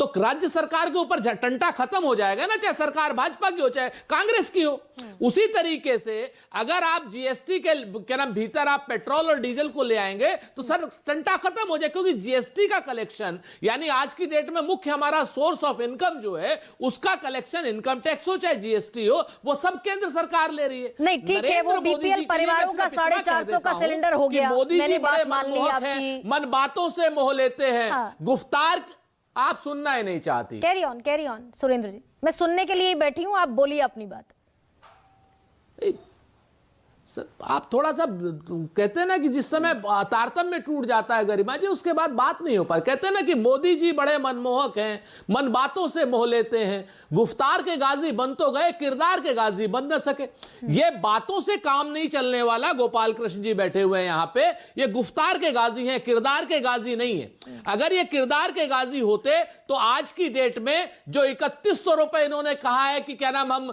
तो राज्य सरकार के ऊपर टंटा खत्म हो जाएगा ना, चाहे सरकार भाजपा की हो चाहे कांग्रेस की हो। उसी तरीके से अगर आप जीएसटी के क्या नाम भीतर आप पेट्रोल और डीजल को ले आएंगे तो सर टंटा खत्म हो जाए, क्योंकि जीएसटी का कलेक्शन, यानी आज की डेट में मुख्य हमारा सोर्स ऑफ इनकम जो है, उसका कलेक्शन इनकम टैक्स हो चाहे जीएसटी हो, वो सब केंद्र सरकार ले रही है। नहीं, ठीक है, वो बीपीएल परिवारों का 450 का सिलेंडर हो गया, मोदी जी बड़े मान ली आपकी, मन बातों से मोह लेते हैं, गुफ्तार आप सुनना ही नहीं चाहती। कैरी ऑन सुरेंद्र जी, मैं सुनने के लिए ही बैठी हूं, आप बोलिए अपनी बात। आप थोड़ा सा कहते हैं ना कि जिस समय तारतम्य टूट जाता है गरिमा जी, उसके बाद बात नहीं हो पाती। कहते हैं ना कि मोदी जी बड़े मनमोहक हैं, मन बातों से मोह लेते हैं, गुफ्तार के गाजी बन तो गए, किरदार के गाजी बन न सके। ये बातों से काम नहीं चलने वाला। गोपाल कृष्ण जी बैठे हुए हैं यहाँ पे, ये गुफ्तार के गाजी हैं, किरदार के गाजी नहीं है। अगर ये किरदार के गाजी होते तो आज की डेट में जो 3100 रुपए इन्होंने कहा है कि क्या नाम हम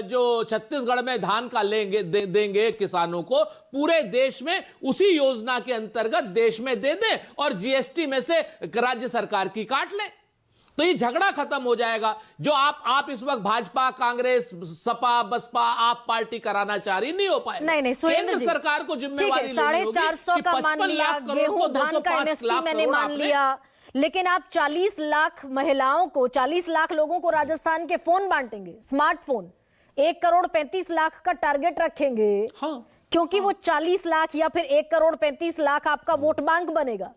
जो छत्तीसगढ़ में धान का लेंगे देंगे किसानों को, पूरे देश में उसी योजना के अंतर्गत देश में दे दें और जीएसटी में से राज्य सरकार की काट लें, तो ये झगड़ा खत्म हो जाएगा। जो आप इस वक्त भाजपा, कांग्रेस, सपा, बसपा, आप पार्टी कराना चाह रही, नहीं हो पाए। नहीं केंद्र सरकार को जिम्मेवारी 450 का मान लिया, गेहूं धान का एमएसपी मैंने मान लिया, लेकिन आप 40 लाख महिलाओं को, 40 लाख लोगों को राजस्थान के फोन बांटेंगे, स्मार्टफोन, 1,35,00,000 का टारगेट रखेंगे। हाँ। क्योंकि वो 40 लाख या फिर 1,35,00,000 आपका वोट बैंक बनेगा,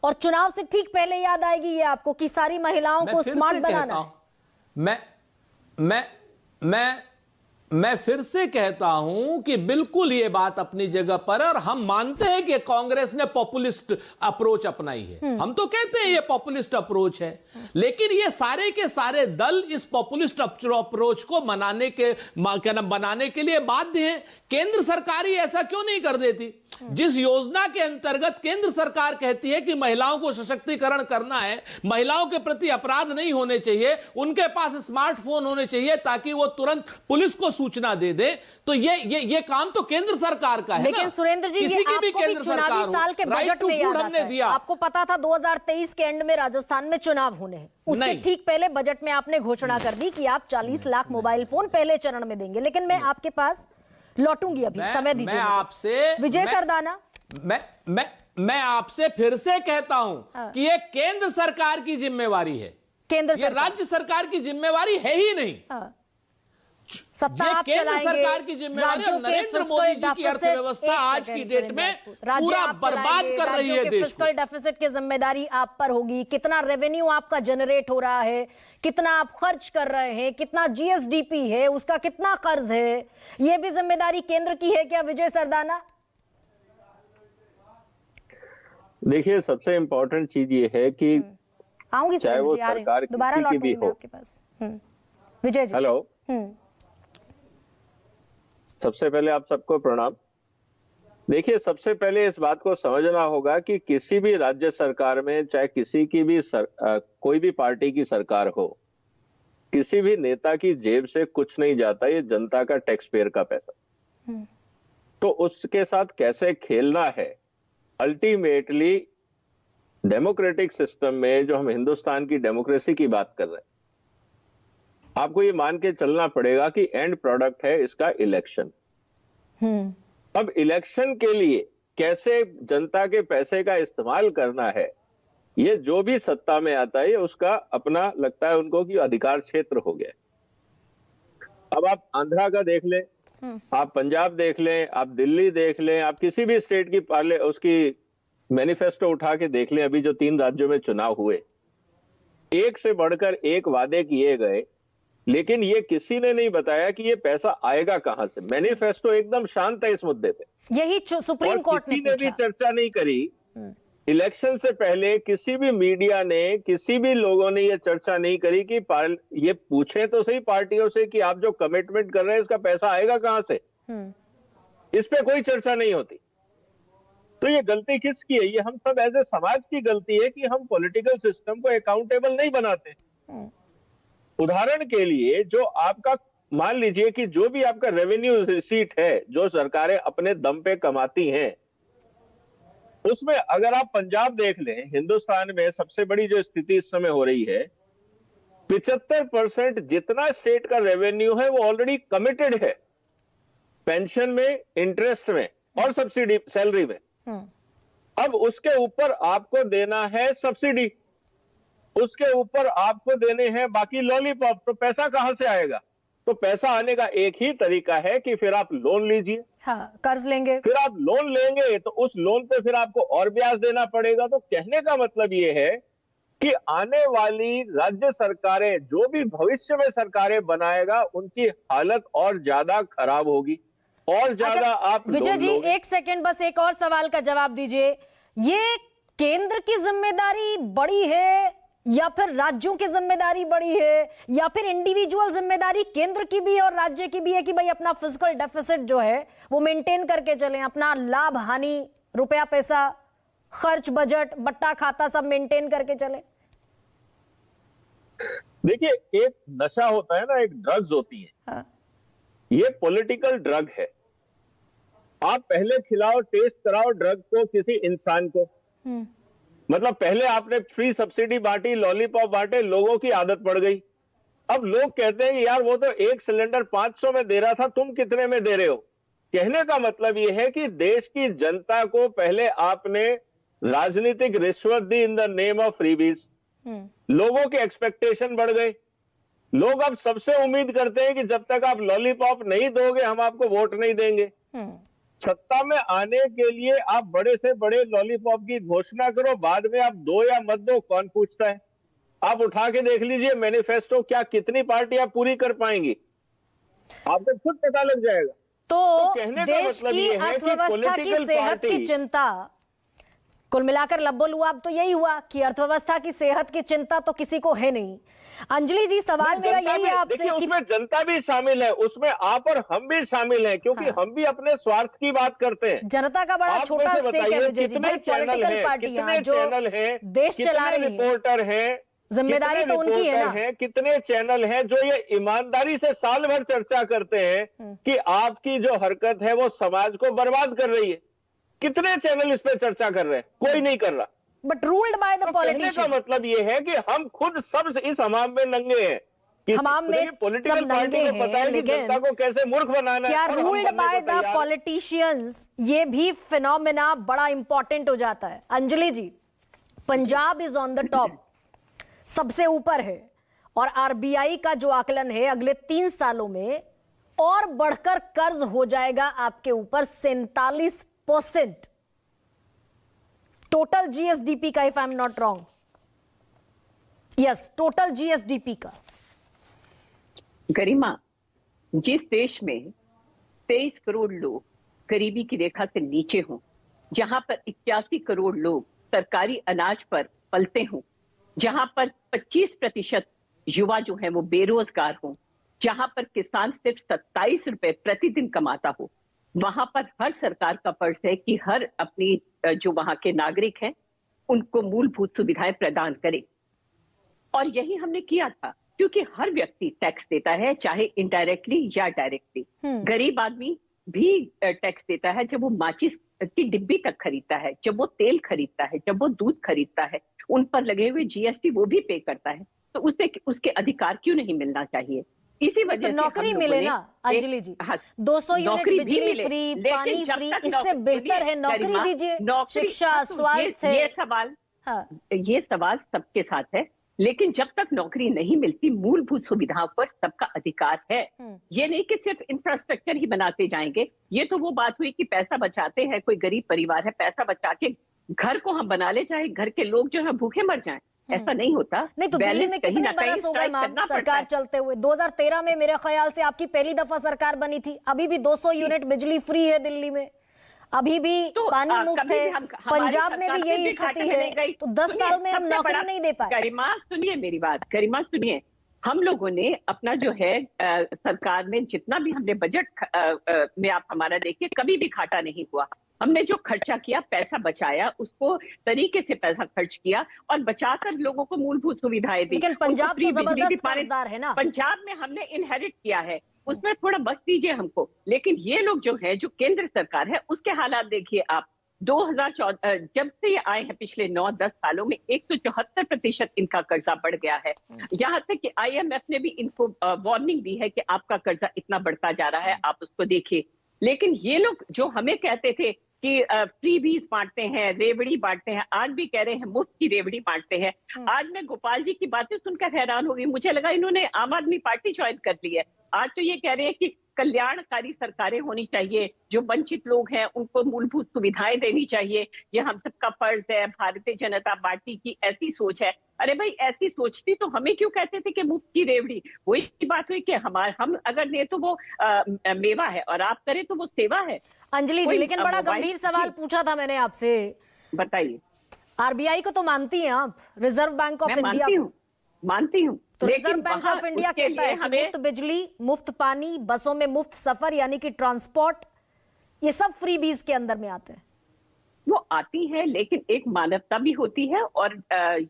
और चुनाव से ठीक पहले याद आएगी ये आपको कि सारी महिलाओं को स्मार्ट बनाना है। मैं फिर से कहता हूं कि बिल्कुल ये बात अपनी जगह पर है, और हम मानते हैं कि कांग्रेस ने पॉपुलिस्ट अप्रोच अपनाई है। हम तो कहते हैं ये पॉपुलिस्ट अप्रोच है, लेकिन ये सारे के सारे दल इस पॉपुलिस्ट अप्रोच को बनाने के लिए बाध्य हैं। केंद्र सरकार ही ऐसा क्यों नहीं कर देती? जिस योजना के अंतर्गत केंद्र सरकार कहती है कि महिलाओं को सशक्तिकरण करना है, महिलाओं के प्रति अपराध नहीं होने चाहिए, उनके पास स्मार्टफोन होने चाहिए ताकि वो तुरंत पुलिस को सूचना दे दे, तो ये काम तो केंद्र सरकार का है। लेकिन सुरेंद्र जी, किसी की भी केंद्र सरकार हो, साल के बजट में याद हमने दिया। आपको पता था 2023 के एंड में राजस्थान में चुनाव होने हैं, उसके ठीक पहले बजट में आपने घोषणा कर दी कि आप 40 लाख मोबाइल फोन पहले चरण में देंगे। लेकिन मैं आपके पास लौटूंगी, अभी समय दीजिए आपसे। विजय सरदाना, मैं आपसे फिर से कहता हूं कि ये केंद्र सरकार की जिम्मेवारी है, ये राज्य सरकार की जिम्मेवारी है ही नहीं। सत्ता ये आप केंद्र सरकार की जिम्मेवारी है। नरेंद्र मोदी जी की अर्थव्यवस्था आज की डेट में पूरा बर्बाद कर रही है देश को। फिस्कल डेफिसिट की जिम्मेदारी आप पर होगी, कितना रेवेन्यू आपका जनरेट हो रहा है, कितना आप खर्च कर रहे हैं, कितना जीएसडीपी है, उसका कितना कर्ज है, ये भी जिम्मेदारी केंद्र की है क्या विजय सरदाना? देखिए, सबसे इंपॉर्टेंट चीज ये है कि आऊंगी चाहे सुरेंद्र वो जी, आ रही हूं। सरकार दोबारा किसी की लौटूंगी भी मैं हो। आपके पास। विजय जी। हेलो, हम्म सबसे पहले आप सबको प्रणाम। देखिए, सबसे पहले इस बात को समझना होगा कि किसी भी राज्य सरकार में, चाहे किसी की भी कोई भी पार्टी की सरकार हो, किसी भी नेता की जेब से कुछ नहीं जाता, ये जनता का टैक्स पेयर का पैसा। तो उसके साथ कैसे खेलना है, अल्टीमेटली डेमोक्रेटिक सिस्टम में जो हम हिंदुस्तान की डेमोक्रेसी की बात कर रहे हैं, आपको ये मान के चलना पड़ेगा कि एंड प्रोडक्ट है इसका इलेक्शन। अब इलेक्शन के लिए कैसे जनता के पैसे का इस्तेमाल करना है, ये जो भी सत्ता में आता है, ये उसका अपना लगता है उनको कि अधिकार क्षेत्र हो गया। अब आप आंध्रा का देख लें, आप पंजाब देख लें, आप दिल्ली देख लें, आप किसी भी स्टेट की उसकी मैनिफेस्टो उठा के देख लें। अभी जो 3 राज्यों में चुनाव हुए, एक से बढ़कर एक वादे किए गए, लेकिन ये किसी ने नहीं बताया कि ये पैसा आएगा कहां से। मैनिफेस्टो एकदम शांत है इस मुद्दे पे, यही सुप्रीम और कोर्ट ने किसी ने भी पूछा। चर्चा नहीं करी। इलेक्शन से पहले किसी भी मीडिया ने, किसी भी लोगों ने ये चर्चा नहीं करी कि ये पूछे तो सही पार्टियों से कि आप जो कमिटमेंट कर रहे हैं इसका पैसा आएगा कहां से। इस पे कोई चर्चा नहीं होती। तो ये गलती किसकी है? ये हम सब एज ए समाज की गलती है कि हम पॉलिटिकल सिस्टम को अकाउंटेबल नहीं बनाते। उदाहरण के लिए, जो आपका मान लीजिए कि जो भी आपका रेवेन्यू रिसीट है, जो सरकारें अपने दम पे कमाती हैं, उसमें अगर आप पंजाब देख लें, हिंदुस्तान में सबसे बड़ी जो स्थिति इस समय हो रही है, 75% जितना स्टेट का रेवेन्यू है वो ऑलरेडी कमिटेड है, पेंशन में, इंटरेस्ट में और सब्सिडी सैलरी में। अब उसके ऊपर आपको देना है सब्सिडी, उसके ऊपर आपको देने हैं बाकी लॉलीपॉप। तो पैसा कहां से आएगा? तो पैसा आने का एक ही तरीका है कि फिर आप लोन लीजिए। हाँ, कर्ज लेंगे। फिर आप लोन लेंगे तो उस लोन पे फिर आपको और ब्याज देना पड़ेगा। तो कहने का मतलब ये है कि आने वाली राज्य सरकारें, जो भी भविष्य में सरकारें बनाएगा, उनकी हालत और ज्यादा खराब होगी, और ज्यादा आप विजय जी, लोगे। एक सेकंड, बस एक और सवाल का जवाब दीजिए। ये केंद्र की जिम्मेदारी बड़ी है या फिर राज्यों की जिम्मेदारी बड़ी है, या फिर इंडिविजुअल जिम्मेदारी केंद्र की भी और राज्य की भी है कि भाई अपना फिजिकल डेफिसिट जो है वो मेंटेन करके चलें, अपना लाभ हानि, रुपया पैसा, खर्च, बजट, बट्टा खाता सब मेंटेन करके चलें? देखिए, एक नशा होता है ना, एक ड्रग्स होती है। हाँ। ये पॉलिटिकल ड्रग है। आप पहले खिलाओ, टेस्ट कराओ ड्रग को किसी इंसान को। मतलब पहले आपने फ्री सब्सिडी बांटी, लॉलीपॉप बांटे, लोगों की आदत पड़ गई। अब लोग कहते हैं कि यार वो तो एक सिलेंडर 500 में दे रहा था, तुम कितने में दे रहे हो। कहने का मतलब ये है कि देश की जनता को पहले आपने राजनीतिक रिश्वत दी in the name of freebies. लोगों के एक्सपेक्टेशन बढ़ गए। लोग अब सबसे उम्मीद करते हैं कि जब तक आप लॉलीपॉप नहीं दोगे हम आपको वोट नहीं देंगे। सत्ता में आने के लिए आप बड़े से बड़े लॉलीपॉप की घोषणा करो, बाद में आप दो या मत दो, कौन पूछता है। आप उठा के देख लीजिए मैनिफेस्टो, क्या कितनी पार्टियां पूरी कर पाएंगी, आपको खुद पता लग जाएगा। तो कहने का देश मतलब की ये है कि अर्थव्यवस्था की पॉलिटिकल सेहत की पार्टी, चिंता, कुल मिलाकर लब्बो लुआब तो यही हुआ कि अर्थव्यवस्था की सेहत की चिंता तो किसी को है नहीं। अंजलि जी, सवाल मेरा यही है आपसे देखिए कि उसमें जनता भी शामिल है, उसमें आप और हम भी शामिल हैं, क्योंकि हम भी अपने स्वार्थ की बात करते हैं। जनता का बड़ा आप छोटा मुझे स्टेक है बताइए, विजय जी। कितने भाई चैनल पॉलिटिकल हैं, पार्टियां कितने जो चैनल हैं, देश चला कितने रही हैं, रिपोर्टर हैं, जिम्मेदारी तो उनकी है ना। कितने चैनल हैं जो ये ईमानदारी से साल भर चर्चा करते हैं कि आपकी जो हरकत है वो समाज को बर्बाद कर रही है। कितने चैनल इस पे चर्चा कर रहे हैं? कोई नहीं कर रहा। बट रूल्ड बाय द तो कहने का पॉलिटिशियन। मतलब ये है कि हम खुद सब इस हमाम में नंगे हैं। हमाम में पॉलिटिकल सब पार्टी नंगे को पता है हैं, कि लेकिन जनता को कैसे मूर्ख बनाना क्या है, और हम रूल्ड बनने बाय को द तैयार हैं। पॉलिटिशियंस ये भी फिनोमेना बड़ा इंपॉर्टेंट हो जाता है। Anjali ji, Punjab is on the top, सबसे ऊपर है, और आरबीआई का जो आकलन है अगले 3 सालों में और बढ़कर कर्ज हो जाएगा आपके ऊपर 47% टोटल जीएसडीपी का, if I am not wrong. Yes, total GSDP का। गरिमा, जिस देश में 23 करोड़ लोग गरीबी की रेखा से नीचे हों, जहां पर 81 करोड़ लोग सरकारी अनाज पर पलते हों, जहां पर 25% युवा जो है वो बेरोजगार हो, जहां पर किसान सिर्फ 27 रुपए प्रतिदिन कमाता हो, वहां पर हर सरकार का फर्ज है कि हर अपनी जो वहां के नागरिक हैं उनको मूलभूत सुविधाएं प्रदान करे। और यही हमने किया था, क्योंकि हर व्यक्ति टैक्स देता है, चाहे इनडायरेक्टली या डायरेक्टली। गरीब आदमी भी टैक्स देता है जब वो माचिस की डिब्बी तक खरीदता है, जब वो तेल खरीदता है, जब वो दूध खरीदता है, उन पर लगे हुए जीएसटी वो भी पे करता है। तो उसे उसके अधिकार क्यों नहीं मिलना चाहिए? इसी वजह से नौकरी मिले ना अंजलि जी, 200 यूनिट बिजली फ्री, पानी फ्री, इससे बेहतर है नौकरी दीजिए, शिक्षा, स्वास्थ्य। ये सवाल सबके साथ है, लेकिन जब तक नौकरी नहीं मिलती, मूलभूत सुविधाओं पर सबका अधिकार है। ये नहीं कि सिर्फ इंफ्रास्ट्रक्चर ही बनाते जाएंगे। ये तो वो बात हुई कि पैसा बचाते हैं, कोई गरीब परिवार है, पैसा बचा के घर को हम बना ले, चाहे घर के लोग जो है भूखे मर जाएं। ऐसा नहीं होता। नहीं तो दिल्ली में कितने बरस हो गए मैम सरकार चलते हुए? 2013 में मेरे ख्याल से आपकी पहली दफा सरकार बनी थी। अभी भी 200 यूनिट बिजली फ्री है दिल्ली में, अभी भी पानी मुफ्त है, पंजाब में भी यही स्थिति है। तो 10 साल में हम नौकरी नहीं दे पाए। गरिमा सुनिए मेरी बात, गरिमा सुनिए। हम लोगों ने अपना जो है सरकार में जितना भी हमने बजट में आप हमारा देखिए, कभी भी घाटा नहीं हुआ। हमने जो खर्चा किया, पैसा बचाया, उसको तरीके से पैसा खर्च किया और बचाकर लोगों को मूलभूत सुविधाएं दी। लेकिन पंजाब तो जबरदस्त कर्जदार है ना। पंजाब में हमने इनहेरिट किया है, उसमें थोड़ा वक्त दीजिए हमको। लेकिन ये लोग जो है, जो केंद्र सरकार है, उसके हालात देखिए आप। 2014 जब से ये आए हैं, पिछले 9-10 सालों में 174% इनका कर्जा बढ़ गया है। यहाँ तक कि IMF ने भी इनको वार्निंग दी है कि आपका कर्जा इतना बढ़ता जा रहा है, आप उसको देखिए। लेकिन ये लोग जो हमें कहते थे कि फ्री बीज बांटते हैं, रेवड़ी बांटते हैं, आज भी कह रहे हैं मुफ्त की रेवड़ी बांटते हैं। आज मैं गोपाल जी की बातें सुनकर हैरान हो गई। मुझे लगा इन्होंने आम आदमी पार्टी ज्वाइन कर ली है। आज तो ये कह रहे हैं कि कल्याणकारी सरकारें होनी चाहिए, जो वंचित लोग हैं उनको मूलभूत सुविधाएं देनी चाहिए, ये हम सबका फर्ज है। भारतीय जनता पार्टी की ऐसी सोच है। अरे भाई, ऐसी सोचती तो हमें क्यों कहते थे कि मुफ्त की रेवड़ी? वही बात हुई कि हम अगर ले तो वो मेवा है और आप करें तो वो सेवा है। अंजलि जी, लेकिन बड़ा गंभीर सवाल पूछा था मैंने आपसे। बताइए। RBI को तो मानती हैं आप, रिजर्व बैंक ऑफ इंडिया? मानती हूँ। तो रिजर्व बैंक ऑफ इंडिया कहता है कि मुफ्त बिजली, मुफ्त पानी, बसों में मुफ्त सफर यानी कि ट्रांसपोर्ट, ये सब फ्री बीज के अंदर में आते हैं। वो आती है, लेकिन एक मानवता भी होती है और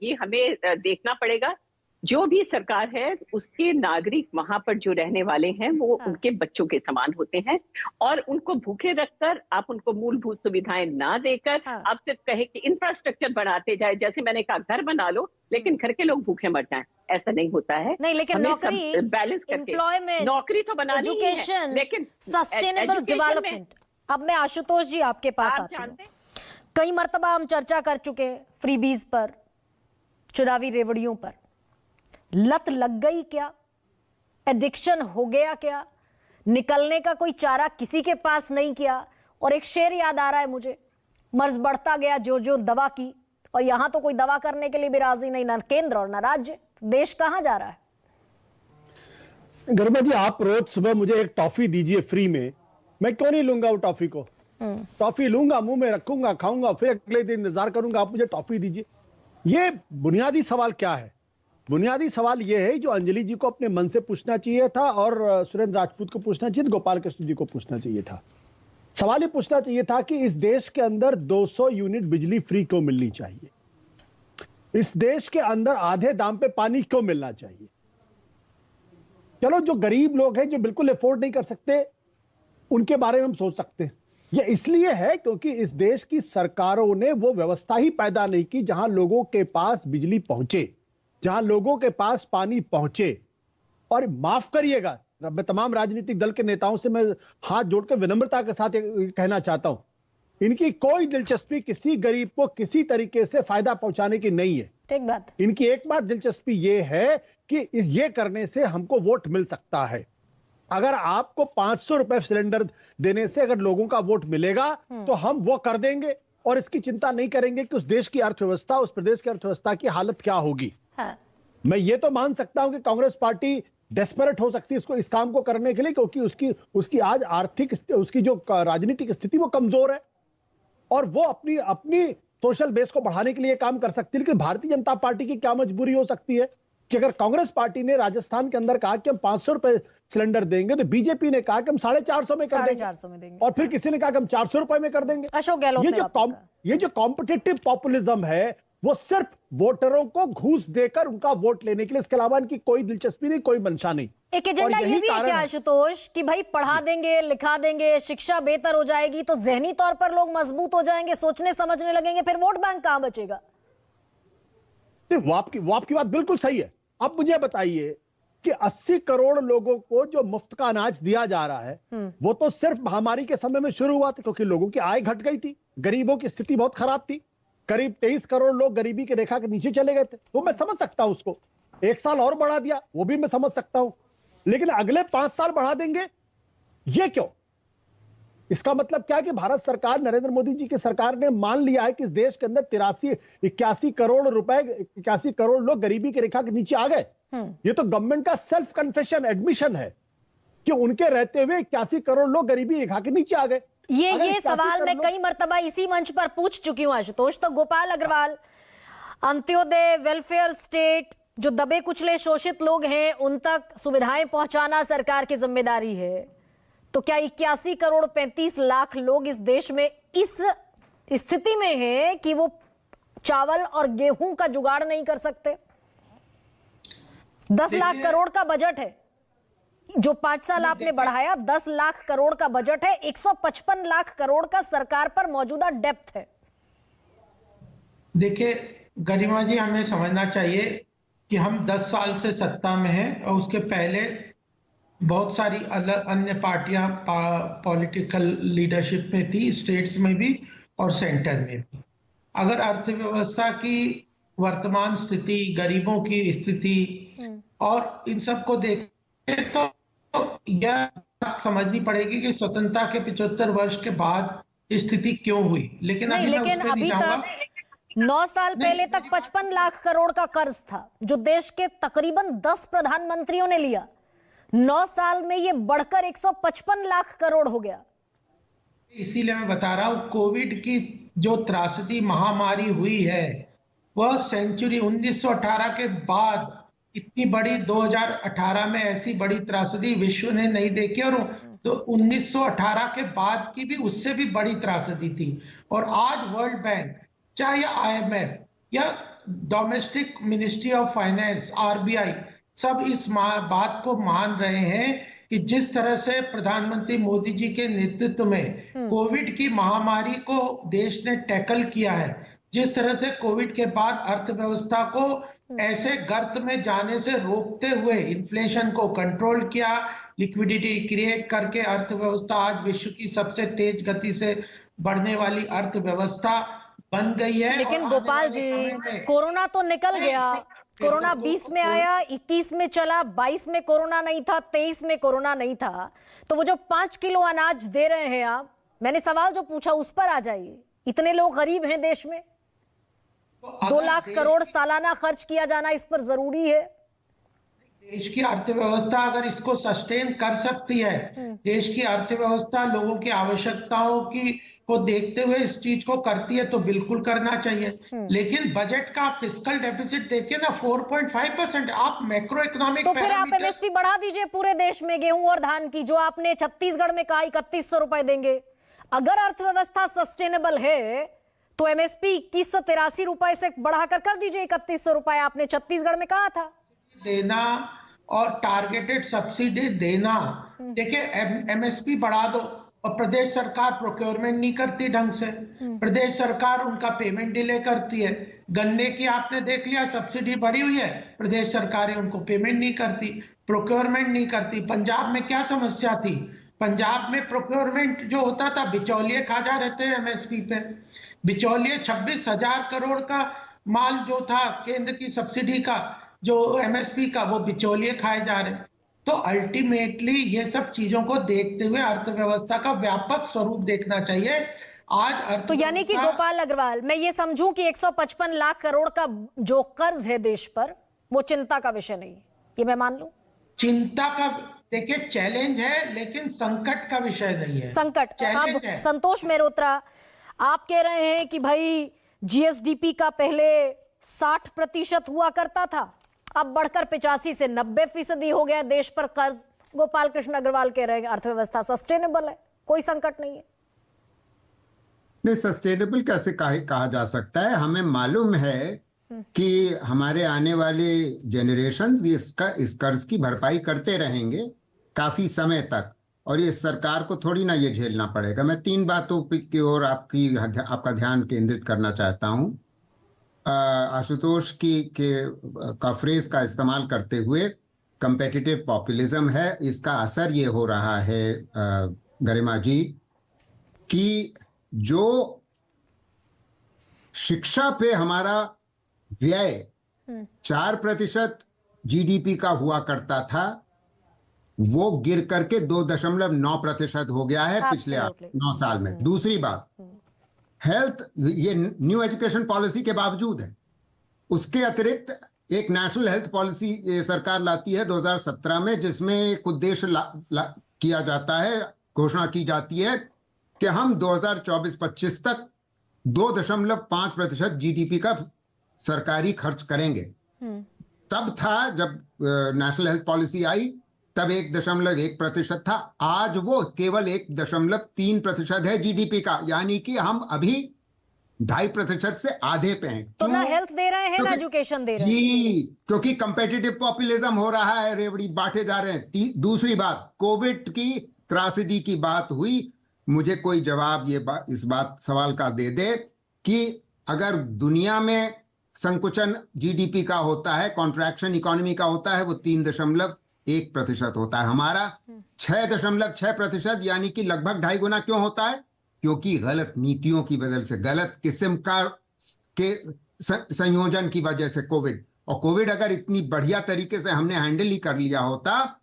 ये हमें देखना पड़ेगा। जो भी सरकार है, उसके नागरिक वहां पर जो रहने वाले हैं वो उनके बच्चों के समान होते हैं, और उनको भूखे रखकर आप उनको मूलभूत सुविधाएं ना देकर आप सिर्फ कहे कि इंफ्रास्ट्रक्चर बढ़ाते जाए, जैसे मैंने कहा घर बना लो लेकिन घर के लोग भूखे मर जाएं, ऐसा नहीं होता है। नहीं, लेकिन नौकरी, बैलेंस करके एम्प्लॉयमेंट, नौकरी तो बनानी है, एजुकेशन, लेकिन सस्टेनेबल डेवलपमेंट। अब मैं आशुतोष जी आपके पास आती हूं। कई मर्तबा हम चर्चा कर चुके हैं फ्रीबीज पर, चुनावी रेवड़ियों पर। लत लग गई क्या? एडिक्शन हो गया क्या? निकलने का कोई चारा किसी के पास नहीं किया? और एक शेर याद आ रहा है मुझे, मर्ज बढ़ता गया जो जो दवा की, और यहां तो कोई दवा करने के लिए भी राजी नहीं, ना केंद्र और ना राज्य। देश कहां जा रहा है? गरिमा जी, आप रोज सुबह मुझे एक टॉफी दीजिए फ्री में, मैं क्यों नहीं लूंगा वो टॉफी को? टॉफी लूंगा, मुंह में रखूंगा, खाऊंगा, फिर अगले दिन इंतजार करूंगा आप मुझे टॉफी दीजिए। ये बुनियादी सवाल क्या है? बुनियादी सवाल ये है जो अंजलि जी को अपने मन से पूछना चाहिए था, और सुरेंद्र राजपूत को पूछना चाहिए, गोपाल कृष्ण जी को पूछना चाहिए था। सवाल ये पूछना चाहिए था कि इस देश के अंदर 200 यूनिट बिजली फ्री क्यों मिलनी चाहिए? इस देश के अंदर आधे दाम पे पानी क्यों मिलना चाहिए? चलो, जो गरीब लोग हैं, जो बिल्कुल अफोर्ड नहीं कर सकते, उनके बारे में हम सोच सकते हैं। यह इसलिए है क्योंकि इस देश की सरकारों ने वो व्यवस्था ही पैदा नहीं की जहां लोगों के पास बिजली पहुंचे, जहां लोगों के पास पानी पहुंचे। और माफ करिएगा, मैं तमाम राजनीतिक दल के नेताओं से मैं हाथ जोड़कर विनम्रता के साथ कहना चाहता हूं, इनकी कोई दिलचस्पी किसी गरीब को किसी तरीके से फायदा पहुंचाने की नहीं है। ठीक बात। इनकी एक बात दिलचस्पी ये है कि ये करने से हमको वोट मिल सकता है। अगर आपको 500 रुपए सिलेंडर देने से अगर लोगों का वोट मिलेगा तो हम वो कर देंगे, और इसकी चिंता नहीं करेंगे कि उस देश की अर्थव्यवस्था, उस प्रदेश की अर्थव्यवस्था की हालत क्या होगी। मैं ये तो मान सकता हूं कि कांग्रेस पार्टी डेस्परेट हो सकती है इसको, इस काम को करने के लिए, क्योंकि उसकी आज आर्थिक, उसकी जो राजनीतिक स्थिति वो कमजोर है, और वो अपनी सोशल बेस को बढ़ाने के लिए काम कर सकती है, लेकिन भारतीय जनता पार्टी की क्या मजबूरी हो सकती है कि अगर कांग्रेस पार्टी ने राजस्थान के अंदर कहा कि हम 500 रुपए सिलेंडर देंगे, तो बीजेपी ने कहा कि हम 450 में कर देंगे, 450 में देंगे, और फिर किसी ने कहा कि हम 400 रुपए में कर देंगे। अशोक गहलोत ने वापस कहा। ये जो कॉम्पिटिटिव पॉपुलिज्म है, वो सिर्फ वोटरों को घूस देकर उनका वोट लेने के लिए, इसके अलावा इनकी कोई दिलचस्पी नहीं, कोई मंशा नहीं। एक एजेंडा ये भी है क्या आशुतोष कि भाई पढ़ा देंगे, लिखा देंगे, शिक्षा बेहतर हो जाएगी तो जहनी तौर पर लोग मजबूत हो जाएंगे, सोचने समझने लगेंगे, फिर वोट बैंक कहां बचेगा? वो आपकी बात बिल्कुल सही है। अब मुझे बताइए कि 80 करोड़ लोगों को जो मुफ्त का अनाज दिया जा रहा है, वो तो सिर्फ महामारी के समय में शुरू हुआ था, क्योंकि लोगों की आय घट गई थी, गरीबों की स्थिति बहुत खराब थी। करीब 23 करोड़ लोग गरीबी की रेखा के नीचे चले गए थे, वो मैं समझ सकता हूं उसको। 1 साल और बढ़ा दिया, वो भी मैं समझ सकता हूं, लेकिन अगले 5 साल बढ़ा देंगे, ये क्यों? इसका मतलब क्या है कि भारत सरकार, नरेंद्र मोदी जी की सरकार ने मान लिया है कि इस देश के अंदर 81 करोड़ लोग गरीबी की रेखा के नीचे आ गए। ये तो गवर्नमेंट का सेल्फ कन्फेशन, एडमिशन है कि उनके रहते हुए 81 करोड़ लोग गरीबी रेखा के नीचे आ गए। ये सवाल मैं कई मर्तबा इसी मंच पर पूछ चुकी हूं आशुतोष। तो गोपाल अग्रवाल, अंत्योदय, वेलफेयर स्टेट, जो दबे कुचले शोषित लोग हैं उन तक सुविधाएं पहुंचाना सरकार की जिम्मेदारी है, तो क्या 81 करोड़ 35 लाख लोग इस देश में इस स्थिति में हैं कि वो चावल और गेहूं का जुगाड़ नहीं कर सकते? 10 लाख करोड़ का बजट है जो 5 साल आपने बढ़ाया, 10 लाख करोड़ का बजट है, 155 लाख करोड़ का सरकार पर मौजूदा डेप्थ है। देखिए गरिमा जी, हमें समझना चाहिए कि हम 10 साल से सत्ता में हैं और उसके पहले बहुत सारी अन्य पार्टियां पॉलिटिकल लीडरशिप में थी, स्टेट्स में भी और सेंटर में भी। अगर अर्थव्यवस्था की वर्तमान स्थिति, गरीबों की स्थिति और इन सब को देखें तो यह बात समझनी पड़ेगी कि स्वतंत्रता के 75 वर्ष के बाद स्थिति क्यों हुई। लेकिन अभी तक 9 साल पहले तक 55 लाख करोड़ का कर्ज था जो देश के तकरीबन 10 प्रधानमंत्रियों ने लिया। 9 साल में ये बढ़कर 155 लाख करोड़ हो गया। इसीलिए मैं बता रहा हूं, कोविड की जो त्रासदी महामारी हुई है वह सेंचुरी 1918 के बाद इतनी बड़ी, 2018 में ऐसी बड़ी त्रासदी विश्व ने नहीं देखी, और तो 1918 के बाद की भी उससे भी बड़ी त्रासदी थी। और आज वर्ल्ड बैंक, चाहे IMF या domestic ministry of finance, RBI, सब इस बात को मान रहे हैं कि जिस तरह से प्रधानमंत्री मोदी जी के नेतृत्व में कोविड की महामारी को देश ने टैकल किया है, जिस तरह से कोविड के बाद अर्थव्यवस्था को ऐसे गर्त में जाने से रोकते हुए इन्फ्लेशन को कंट्रोल किया, लिक्विडिटी क्रिएट करके अर्थव्यवस्था आज विश्व की सबसे तेज गति से बढ़ने वाली अर्थव्यवस्था बन गई है। लेकिन गोपाल जी, कोरोना तो निकल गया। कोरोना 20 में आया, 21 में चला, 22 में कोरोना नहीं था, 23 में कोरोना नहीं था। तो वो जो 5 किलो अनाज दे रहे हैं आप, मैंने सवाल जो पूछा उस पर आ जाइए। इतने लोग गरीब हैं देश में, 2 लाख करोड़ सालाना खर्च किया जाना इस पर जरूरी है। देश की अर्थव्यवस्था अगर इसको सस्टेन कर सकती है, देश की अर्थव्यवस्था लोगों की आवश्यकताओं की को देखते हुए इस चीज को करती है तो बिल्कुल करना चाहिए। लेकिन बजट का आप फिस्कल डेफिसिट देखिए ना, 4.5%। आप मैक्रो इकोनॉमिक तो फिर आप MSP बढ़ा दीजिए पूरे देश में गेहूं और धान की, जो आपने छत्तीसगढ़ में कहा 3100 रुपए देंगे। अगर अर्थव्यवस्था सस्टेनेबल है तो MSP 2183 रुपए से बढ़ाकर कर दीजिए 3100 रुपए, आपने छत्तीसगढ़ में कहा था। देना और टारगेटेड सब्सिडी देना, देखिए MSP बढ़ा दो और प्रदेश सरकार प्रोक्योरमेंट नहीं करती ढंग से, प्रदेश सरकार उनका पेमेंट डिले करती है। गन्ने की आपने देख लिया, सब्सिडी बढ़ी हुई है, प्रदेश सरकारें उनको पेमेंट नहीं करती, प्रोक्योरमेंट नहीं करती। पंजाब में क्या समस्या थी? पंजाब में प्रोक्योरमेंट जो होता था, बिचौलिए खा जा रहे थे MSP पे। बिचौलिए 26,000 करोड़ का माल जो था केंद्र की सब्सिडी का, जो MSP का, वो बिचौलिए खाए जा रहे। तो अल्टीमेटली ये सब चीजों को देखते हुए अर्थव्यवस्था का व्यापक स्वरूप देखना चाहिए। आज तो यानी कि गोपाल अग्रवाल, मैं ये समझूं कि 155 लाख करोड़ का जो कर्ज है देश पर, वो चिंता का विषय नहीं है, ये मैं मान लूं? चिंता का, देखिए चैलेंज है लेकिन संकट का विषय नहीं है। संकट। अब संतोष मेहरोत्रा, आप कह रहे हैं कि भाई जीएसडीपी का पहले 60% हुआ करता था, अब बढ़कर 85 से 90% हो गया देश पर कर्ज। गोपाल कृष्ण अग्रवाल कह रहे हैं अर्थव्यवस्था सस्टेनेबल है, कोई संकट नहीं है। नहीं, सस्टेनेबल कैसे कहा जा सकता है? हमें मालूम है कि हमारे आने वाले जनरेशन्स इस कर्ज की भरपाई करते रहेंगे काफी समय तक, और ये सरकार को थोड़ी ना ये झेलना पड़ेगा। मैं 3 बातों की ओर आपका ध्यान केंद्रित करना चाहता हूं। आशुतोष का फ्रेज का इस्तेमाल करते हुए कंपेटिटिव पॉपुलिज्म है, इसका असर ये हो रहा है गरिमा जी कि जो शिक्षा पे हमारा व्यय 4% जीडीपी का हुआ करता था, वो गिर करके 2.9% हो गया है पिछले 9 साल में। दूसरी बात, हेल्थ, ये न्यू एजुकेशन पॉलिसी के बावजूद है। उसके अतिरिक्त एक नेशनल हेल्थ पॉलिसी सरकार लाती है 2017 में, जिसमें एक उद्देश्य किया जाता है, घोषणा की जाती है कि हम 2024-25 तक 2.5% जीडीपी का सरकारी खर्च करेंगे। तब था जब नेशनल हेल्थ पॉलिसी आई, तब 1.1% था। आज वो केवल 1.3% है जीडीपी का, यानी कि हम अभी 2.5% से आधे पे हैं। तो ना हेल्थ दे रहे हैं ना एजुकेशन दे रहे हैं। जी, क्योंकि कंपेटिटिव पॉपुलिज्म हो रहा है, रेवड़ी बांटे जा रहे हैं। दूसरी बात, कोविड की त्रासदी की बात हुई, मुझे कोई जवाब इस सवाल का दे दे कि अगर दुनिया में संकुचन जीडीपी का होता है, कॉन्ट्रैक्शन इकोनॉमी का होता है, वो 3.1% होता है। हमारा 6.6%, यानी कि लगभग 2.5 गुना। क्यों होता है? क्योंकि गलत नीतियों की वजह से, गलत किस्म के संयोजन की वजह से कोविड। और कोविड अगर इतनी बढ़िया तरीके से हमने हैंडल ही कर लिया होता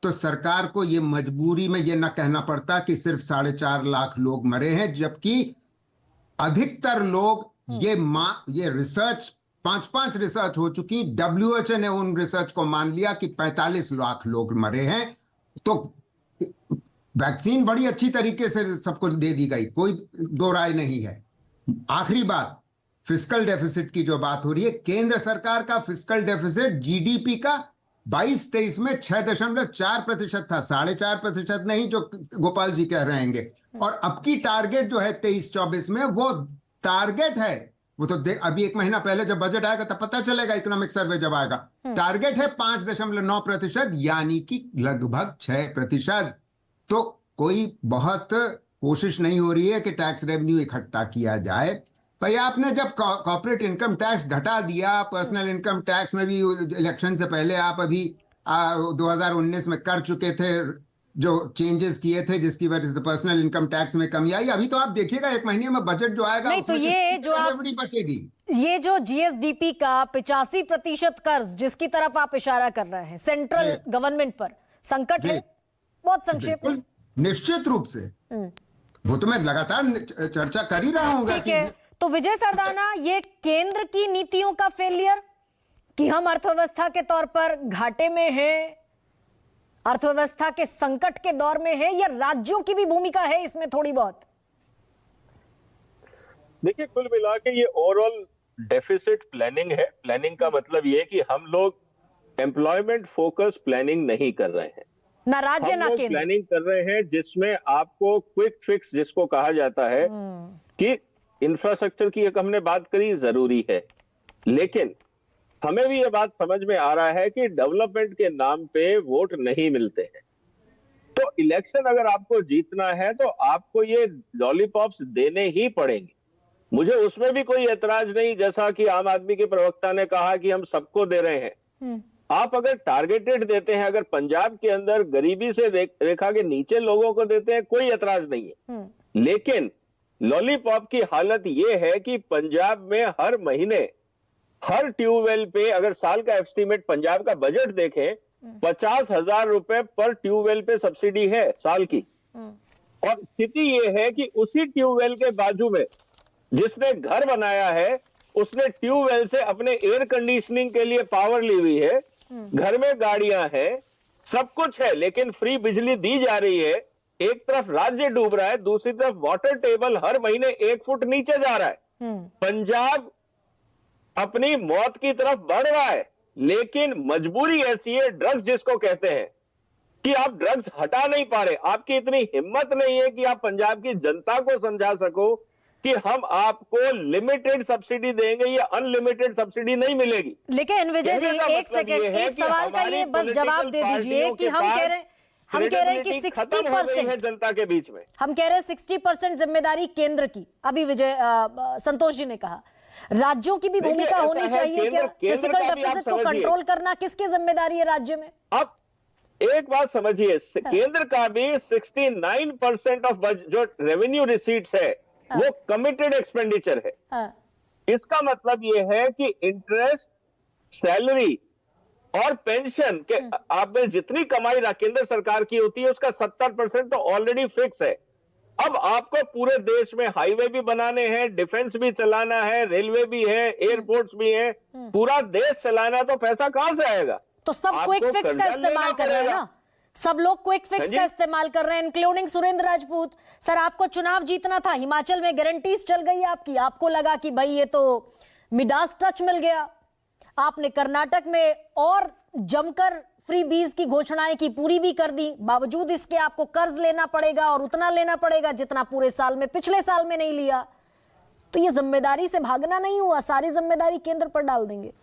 तो सरकार को ये मजबूरी में ये ना कहना पड़ता कि सिर्फ 4.5 लाख लोग मरे हैं, जबकि अधिकतर लोग ये रिसर्च 5 रिसर्च हो चुकी, WHO ने उन रिसर्च को मान लिया कि 45 लाख लोग मरे हैं। तो वैक्सीन बड़ी अच्छी तरीके से सबको दे दी गई, कोई दो राय नहीं है। आखिरी बात, फिस्कल डेफिसिट की जो बात हो रही है, केंद्र सरकार का फिस्कल डेफिसिट जीडीपी का 22-23 में 6.4% था, 4.5% नहीं जो गोपाल जी कह रहे हैं। और अब की टारगेट जो है 23-24 में, वो टारगेट है, वो तो अभी 1 महीना पहले जब बजट आएगा तब पता चलेगा, इकोनॉमिक सर्वे जब आएगा। टारगेट है 5.9%, यानी कि लगभग 6%। तो कोई बहुत कोशिश नहीं हो रही है कि टैक्स रेवेन्यू इकट्ठा किया जाए। भाई, आपने जब कॉर्पोरेट इनकम टैक्स घटा दिया, पर्सनल इनकम टैक्स में भी इलेक्शन से पहले आप अभी 2019 में कर चुके थे, जो चेंजेस किए थे, जिसकी वजह से पर्सनल इनकम टैक्स में कमी आई। अभी तो आप देखिएगा 1 महीने में बजट जो आएगा नहीं, तो ये जो बचेगी। ये जो जीएसडीपी का 85% कर्ज जिसकी तरफ आप इशारा कर रहे हैं सेंट्रल गवर्नमेंट पर, संकट है। बहुत संक्षेप में। निश्चित रूप से वो तो मैं लगातार चर्चा कर ही रहा हूँ। ठीक है, तो विजय सरदाना, ये केंद्र की नीतियों का फेलियर कि हम अर्थव्यवस्था के तौर पर घाटे में हैं, अर्थव्यवस्था के संकट के दौर में है, या राज्यों की भी भूमिका है इसमें थोड़ी बहुत? देखिए, कुल मिला के ये ओवरऑल डेफिसिट प्लानिंग है। प्लानिंग का मतलब ये कि हम लोग एम्प्लॉयमेंट फोकस प्लानिंग नहीं कर रहे हैं, ना राज्य ना केंद्र। प्लानिंग कर रहे हैं जिसमें आपको क्विक फिक्स, जिसको कहा जाता है कि इंफ्रास्ट्रक्चर की एक हमने बात करी, जरूरी है, लेकिन हमें भी ये बात समझ में आ रहा है कि डेवलपमेंट के नाम पे वोट नहीं मिलते हैं। तो इलेक्शन अगर आपको जीतना है तो आपको ये लॉलीपॉप्स देने ही पड़ेंगे। मुझे उसमें भी कोई एतराज नहीं, जैसा कि आम आदमी के प्रवक्ता ने कहा कि हम सबको दे रहे हैं। आप अगर टारगेटेड देते हैं, अगर पंजाब के अंदर गरीबी से रेखा के नीचे लोगों को देते हैं, कोई एतराज नहीं है। लेकिन लॉलीपॉप की हालत यह है कि पंजाब में हर महीने हर ट्यूबवेल पे, अगर साल का एस्टीमेट पंजाब का बजट देखें, 50,000 रुपए पर ट्यूबवेल पे सब्सिडी है साल की। और स्थिति यह है कि उसी ट्यूबवेल के बाजू में जिसने घर बनाया है, उसने ट्यूबवेल से अपने एयर कंडीशनिंग के लिए पावर ली हुई है, घर में गाड़ियां हैं, सब कुछ है, लेकिन फ्री बिजली दी जा रही है। एक तरफ राज्य डूब रहा है, दूसरी तरफ वाटर टेबल हर महीने 1 फुट नीचे जा रहा है। पंजाब अपनी मौत की तरफ बढ़ रहा है, लेकिन मजबूरी ऐसी है, ड्रग्स जिसको कहते हैं, कि आप ड्रग्स हटा नहीं पा रहे। आपकी इतनी हिम्मत नहीं है कि आप पंजाब की जनता को समझा सको कि हम आपको लिमिटेड सब्सिडी देंगे या अनलिमिटेड सब्सिडी नहीं मिलेगी। लेकिन विजय जी, एक सेकंड, एक सवाल का ये बस जवाब दे दीजिए कि हम कह रहे हैं कि 60% जनता के बीच में, हम कह रहे हैं 60% जिम्मेदारी केंद्र की। अभी विजय संतोष जी ने कहा राज्यों की भी भूमिका होनी चाहिए क्या? फिजिकल डेफिसिट को कंट्रोल करना किसकी जिम्मेदारी है राज्य में? अब एक बात समझिए, केंद्र का भी 69% ऑफ जो रेवेन्यू रिसीट्स है वो कमिटेड एक्सपेंडिचर है। इसका मतलब यह है कि इंटरेस्ट, सैलरी और पेंशन के आप में जितनी कमाई केंद्र सरकार की होती है उसका 70% तो ऑलरेडी फिक्स है। अब आपको पूरे देश में हाईवे भी बनाने हैं, डिफेंस भी चलाना है, रेलवे भी है, एयरपोर्ट्स भी है, पूरा देश चलाना है, तो पैसा कहां से आएगा? तो सब क्विक फिक्स का इस्तेमाल कर रहे हैं ना, सब लोग क्विक फिक्स का इस्तेमाल कर रहे हैं, इंक्लूडिंग सुरेंद्र राजपूत। सर, आपको चुनाव जीतना था, हिमाचल में गारंटीज चल गई आपकी, आपको लगा कि भाई ये तो मिडास टच मिल गया। आपने कर्नाटक में और जमकर फ्री बीज की घोषणाएं की, पूरी भी कर दी, बावजूद इसके आपको कर्ज लेना पड़ेगा और उतना लेना पड़ेगा जितना पूरे साल में, पिछले साल में नहीं लिया। तो ये जिम्मेदारी से भागना नहीं हुआ, सारी जिम्मेदारी केंद्र पर डाल देंगे।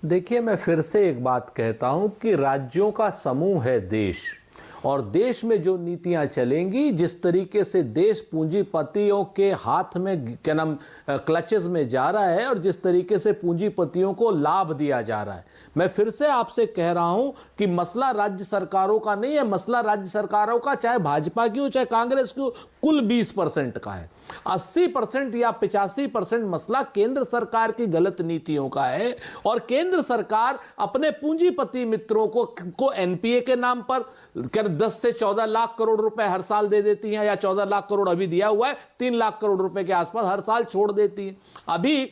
देखिए, मैं फिर से एक बात कहता हूं कि राज्यों का समूह है देश, और देश में जो नीतियां चलेंगी, जिस तरीके से देश पूंजीपतियों के हाथ में क्या नाम क्लचेस में जा रहा है और जिस तरीके से पूंजीपतियों को लाभ दिया जा रहा है, मैं फिर से आपसे कह रहा हूं कि मसला राज्य सरकारों का नहीं है, मसला राज्य सरकारों का, चाहे भाजपा की हो चाहे कांग्रेस की हो, कुल 20% का है। 80% या 85% मसला केंद्र सरकार की गलत नीतियों का है, और केंद्र सरकार अपने पूंजीपति मित्रों को एनपीए के नाम पर 10 से 14 लाख करोड़ रुपए हर साल दे देती हैं, या 14 लाख करोड़ अभी दिया हुआ है, 3 लाख करोड़ रुपए के आसपास हर साल छोड़ देती है। अभी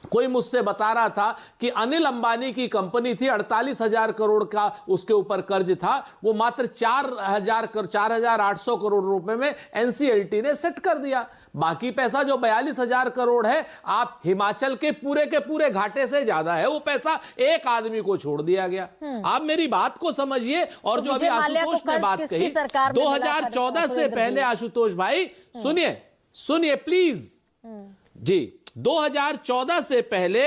कोई मुझसे बता रहा था कि अनिल अंबानी की कंपनी थी, 48,000 करोड़ का उसके ऊपर कर्ज था, वो मात्र 4,800 करोड़ रुपए में एनसीएलटी ने सेट कर दिया। बाकी पैसा जो 42,000 करोड़ है, आप हिमाचल के पूरे घाटे से ज्यादा है, वो पैसा एक आदमी को छोड़ दिया गया। आप मेरी बात को समझिए। और तो जो अभी आशुतोष ने बात कही 2014 से पहले, आशुतोष भाई सुनिए प्लीज जी, 2014 से पहले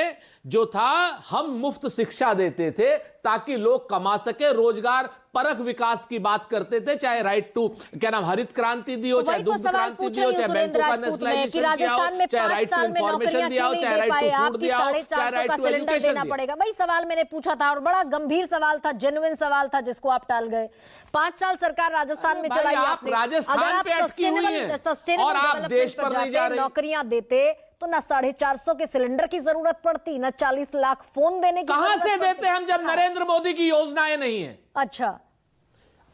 जो था, हम मुफ्त शिक्षा देते थे ताकि लोग कमा सके, रोजगार परख विकास की बात करते थे, चाहे राइट टू क्या नाम हरित क्रांति दी हो, चाहे दुग्ध क्रांति दी हो, चाहे बैंकों का नेशनलाइजेशन किया हो, चाहे राइट टू इंफॉर्मेशन दिया हो, चाहे राइट टू फूड दिया हो, चाहे राइट टू एजुकेशन दिया। पड़ेगा भाई, सवाल मैंने पूछा था और बड़ा गंभीर सवाल था, जेन्युइन सवाल था, जिसको आप टाल गए। 5 साल सरकार राजस्थान में चलाई, आप राजस्थान पे अटकी हुई हैं और आप देश पर नहीं जा रहे। नौकरियां देते तो ना 450 के सिलेंडर की जरूरत पड़ती, ना 40 लाख फोन देने की। कहां से देते हम जब नरेंद्र मोदी की योजनाएं नहीं है? अच्छा,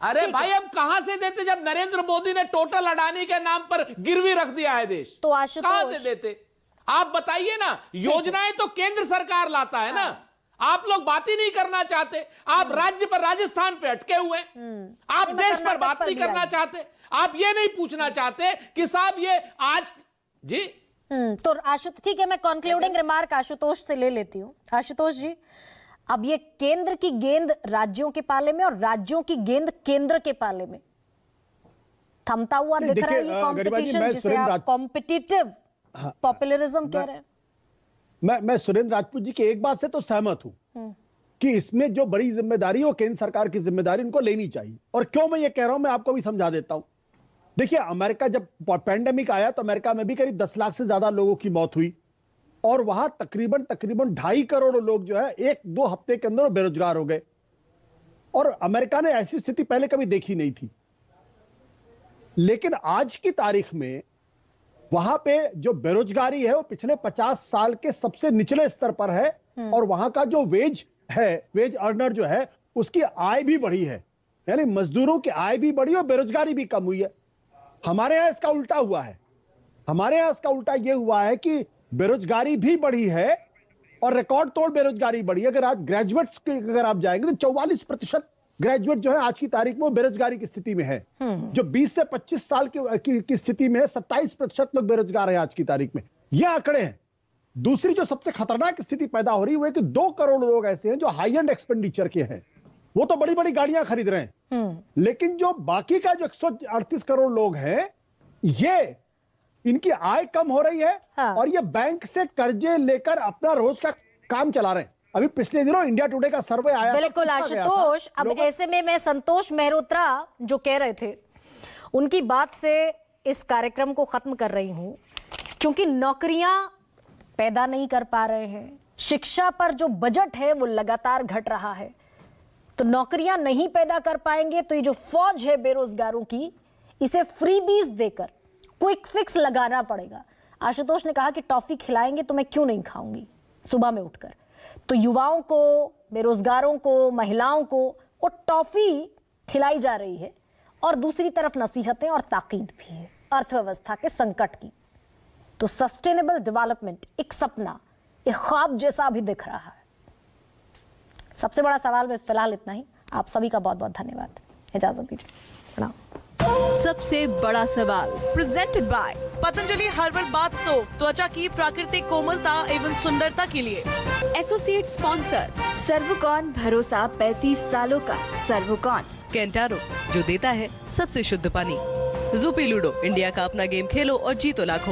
अरे भाई, हम कहां से देते जब नरेंद्र मोदी ने टोटल अडानी के नाम पर गिरवी रख दिया है देश? तो आशुतोष, कहां से देते आप बताइए ना। योजनाएं तो केंद्र सरकार लाता है ना, आप लोग बात ही नहीं करना चाहते। आप राज्य पर, राजस्थान पे अटके हुए, आप देश पर बात नहीं करना चाहते। आप ये नहीं पूछना चाहते कि साहब ये आज जी। तो आशुतोष, ठीक है, मैं कंक्लूडिंग रिमार्क आशुतोष से ले लेती हूं। आशुतोष जी, अब ये केंद्र की गेंद राज्यों के पाले में और राज्यों की गेंद केंद्र के पाले में थमता हुआ दिख रहा है ये कंपटीशन, जिसे आप कॉम्पिटिटिव पॉपुलरिज्म कह रहे हैं। मैं सुरेंद्र राजपूत जी की एक बात से तो सहमत हूं कि इसमें जो बड़ी जिम्मेदारी है वो केंद्र सरकार की जिम्मेदारी उनको लेनी चाहिए। और क्यों मैं ये कह रहा हूं, मैं आपको भी समझा देता हूं। देखिए, अमेरिका जब पैंडेमिक आया तो अमेरिका में भी करीब 10 लाख से ज्यादा लोगों की मौत हुई, और वहां तकरीबन 2.5 करोड़ लोग जो है 1-2 हफ्ते के अंदर बेरोजगार हो गए। और अमेरिका ने ऐसी स्थिति पहले कभी देखी नहीं थी। लेकिन आज की तारीख में वहां पे जो बेरोजगारी है वो पिछले 50 साल के सबसे निचले स्तर पर है, और वहां का जो वेज अर्नर जो है उसकी आय भी बढ़ी है, यानी मजदूरों की आय भी बढ़ी और बेरोजगारी भी कम हुई है। हमारे यहां इसका उल्टा हुआ है। हमारे यहां इसका उल्टा यह हुआ है कि बेरोजगारी भी बढ़ी है और रिकॉर्ड तोड़ बेरोजगारी बढ़ी है। अगर आज ग्रेजुएट्स के अगर आप जाएंगे तो 44% ग्रेजुएट जो है आज की तारीख में वो बेरोजगारी की स्थिति में है। जो 20 से 25 साल की स्थिति में 27% लोग बेरोजगार है आज की तारीख में। ये आंकड़े हैं। दूसरी जो सबसे खतरनाक स्थिति पैदा हो रही है वो है कि 2 करोड़ लोग ऐसे हैं जो हाई एंड एक्सपेंडिचर के हैं, वो तो बड़ी बड़ी गाड़ियां खरीद रहे हैं, लेकिन जो बाकी का जो 138 करोड़ लोग हैं, ये इनकी आय कम हो रही है। हाँ। और ये बैंक से कर्जे लेकर अपना रोज का काम चला रहे हैं। अभी पिछले दिनों इंडिया टुडे का सर्वे आया, बिल्कुल आशुतोष। अब ऐसे में मैं संतोष मेहरोत्रा जो कह रहे थे उनकी बात से इस कार्यक्रम को खत्म कर रही हूं, क्योंकि नौकरियां पैदा नहीं कर पा रहे हैं, शिक्षा पर जो बजट है वो लगातार घट रहा है, तो नौकरियां नहीं पैदा कर पाएंगे तो ये जो फौज है बेरोजगारों की, इसे फ्रीबीज देकर क्विक फिक्स लगाना पड़ेगा। आशुतोष ने कहा कि टॉफी खिलाएंगे तो मैं क्यों नहीं खाऊंगी सुबह में उठकर। तो युवाओं को, बेरोजगारों को, महिलाओं को वो टॉफी खिलाई जा रही है और दूसरी तरफ नसीहतें और ताकीद भी है अर्थव्यवस्था के संकट की। तो सस्टेनेबल डेवलपमेंट एक सपना, एक ख्वाब जैसा भी दिख रहा है। सबसे बड़ा सवाल में फिलहाल इतना ही। आप सभी का बहुत बहुत धन्यवाद। इजाजत दीजिए, प्रणाम। सबसे बड़ा सवाल presented by Patanjali herbal bath soap, त्वचा की प्राकृतिक कोमलता एवं सुंदरता के लिए। एसोसिएट स्पॉन्सर सर्वकॉन, भरोसा 35 सालों का सर्वकॉन। केंटारो, जो देता है सबसे शुद्ध पानी। ज़ुपी लूडो, इंडिया का अपना गेम खेलो और जीतो लाखों।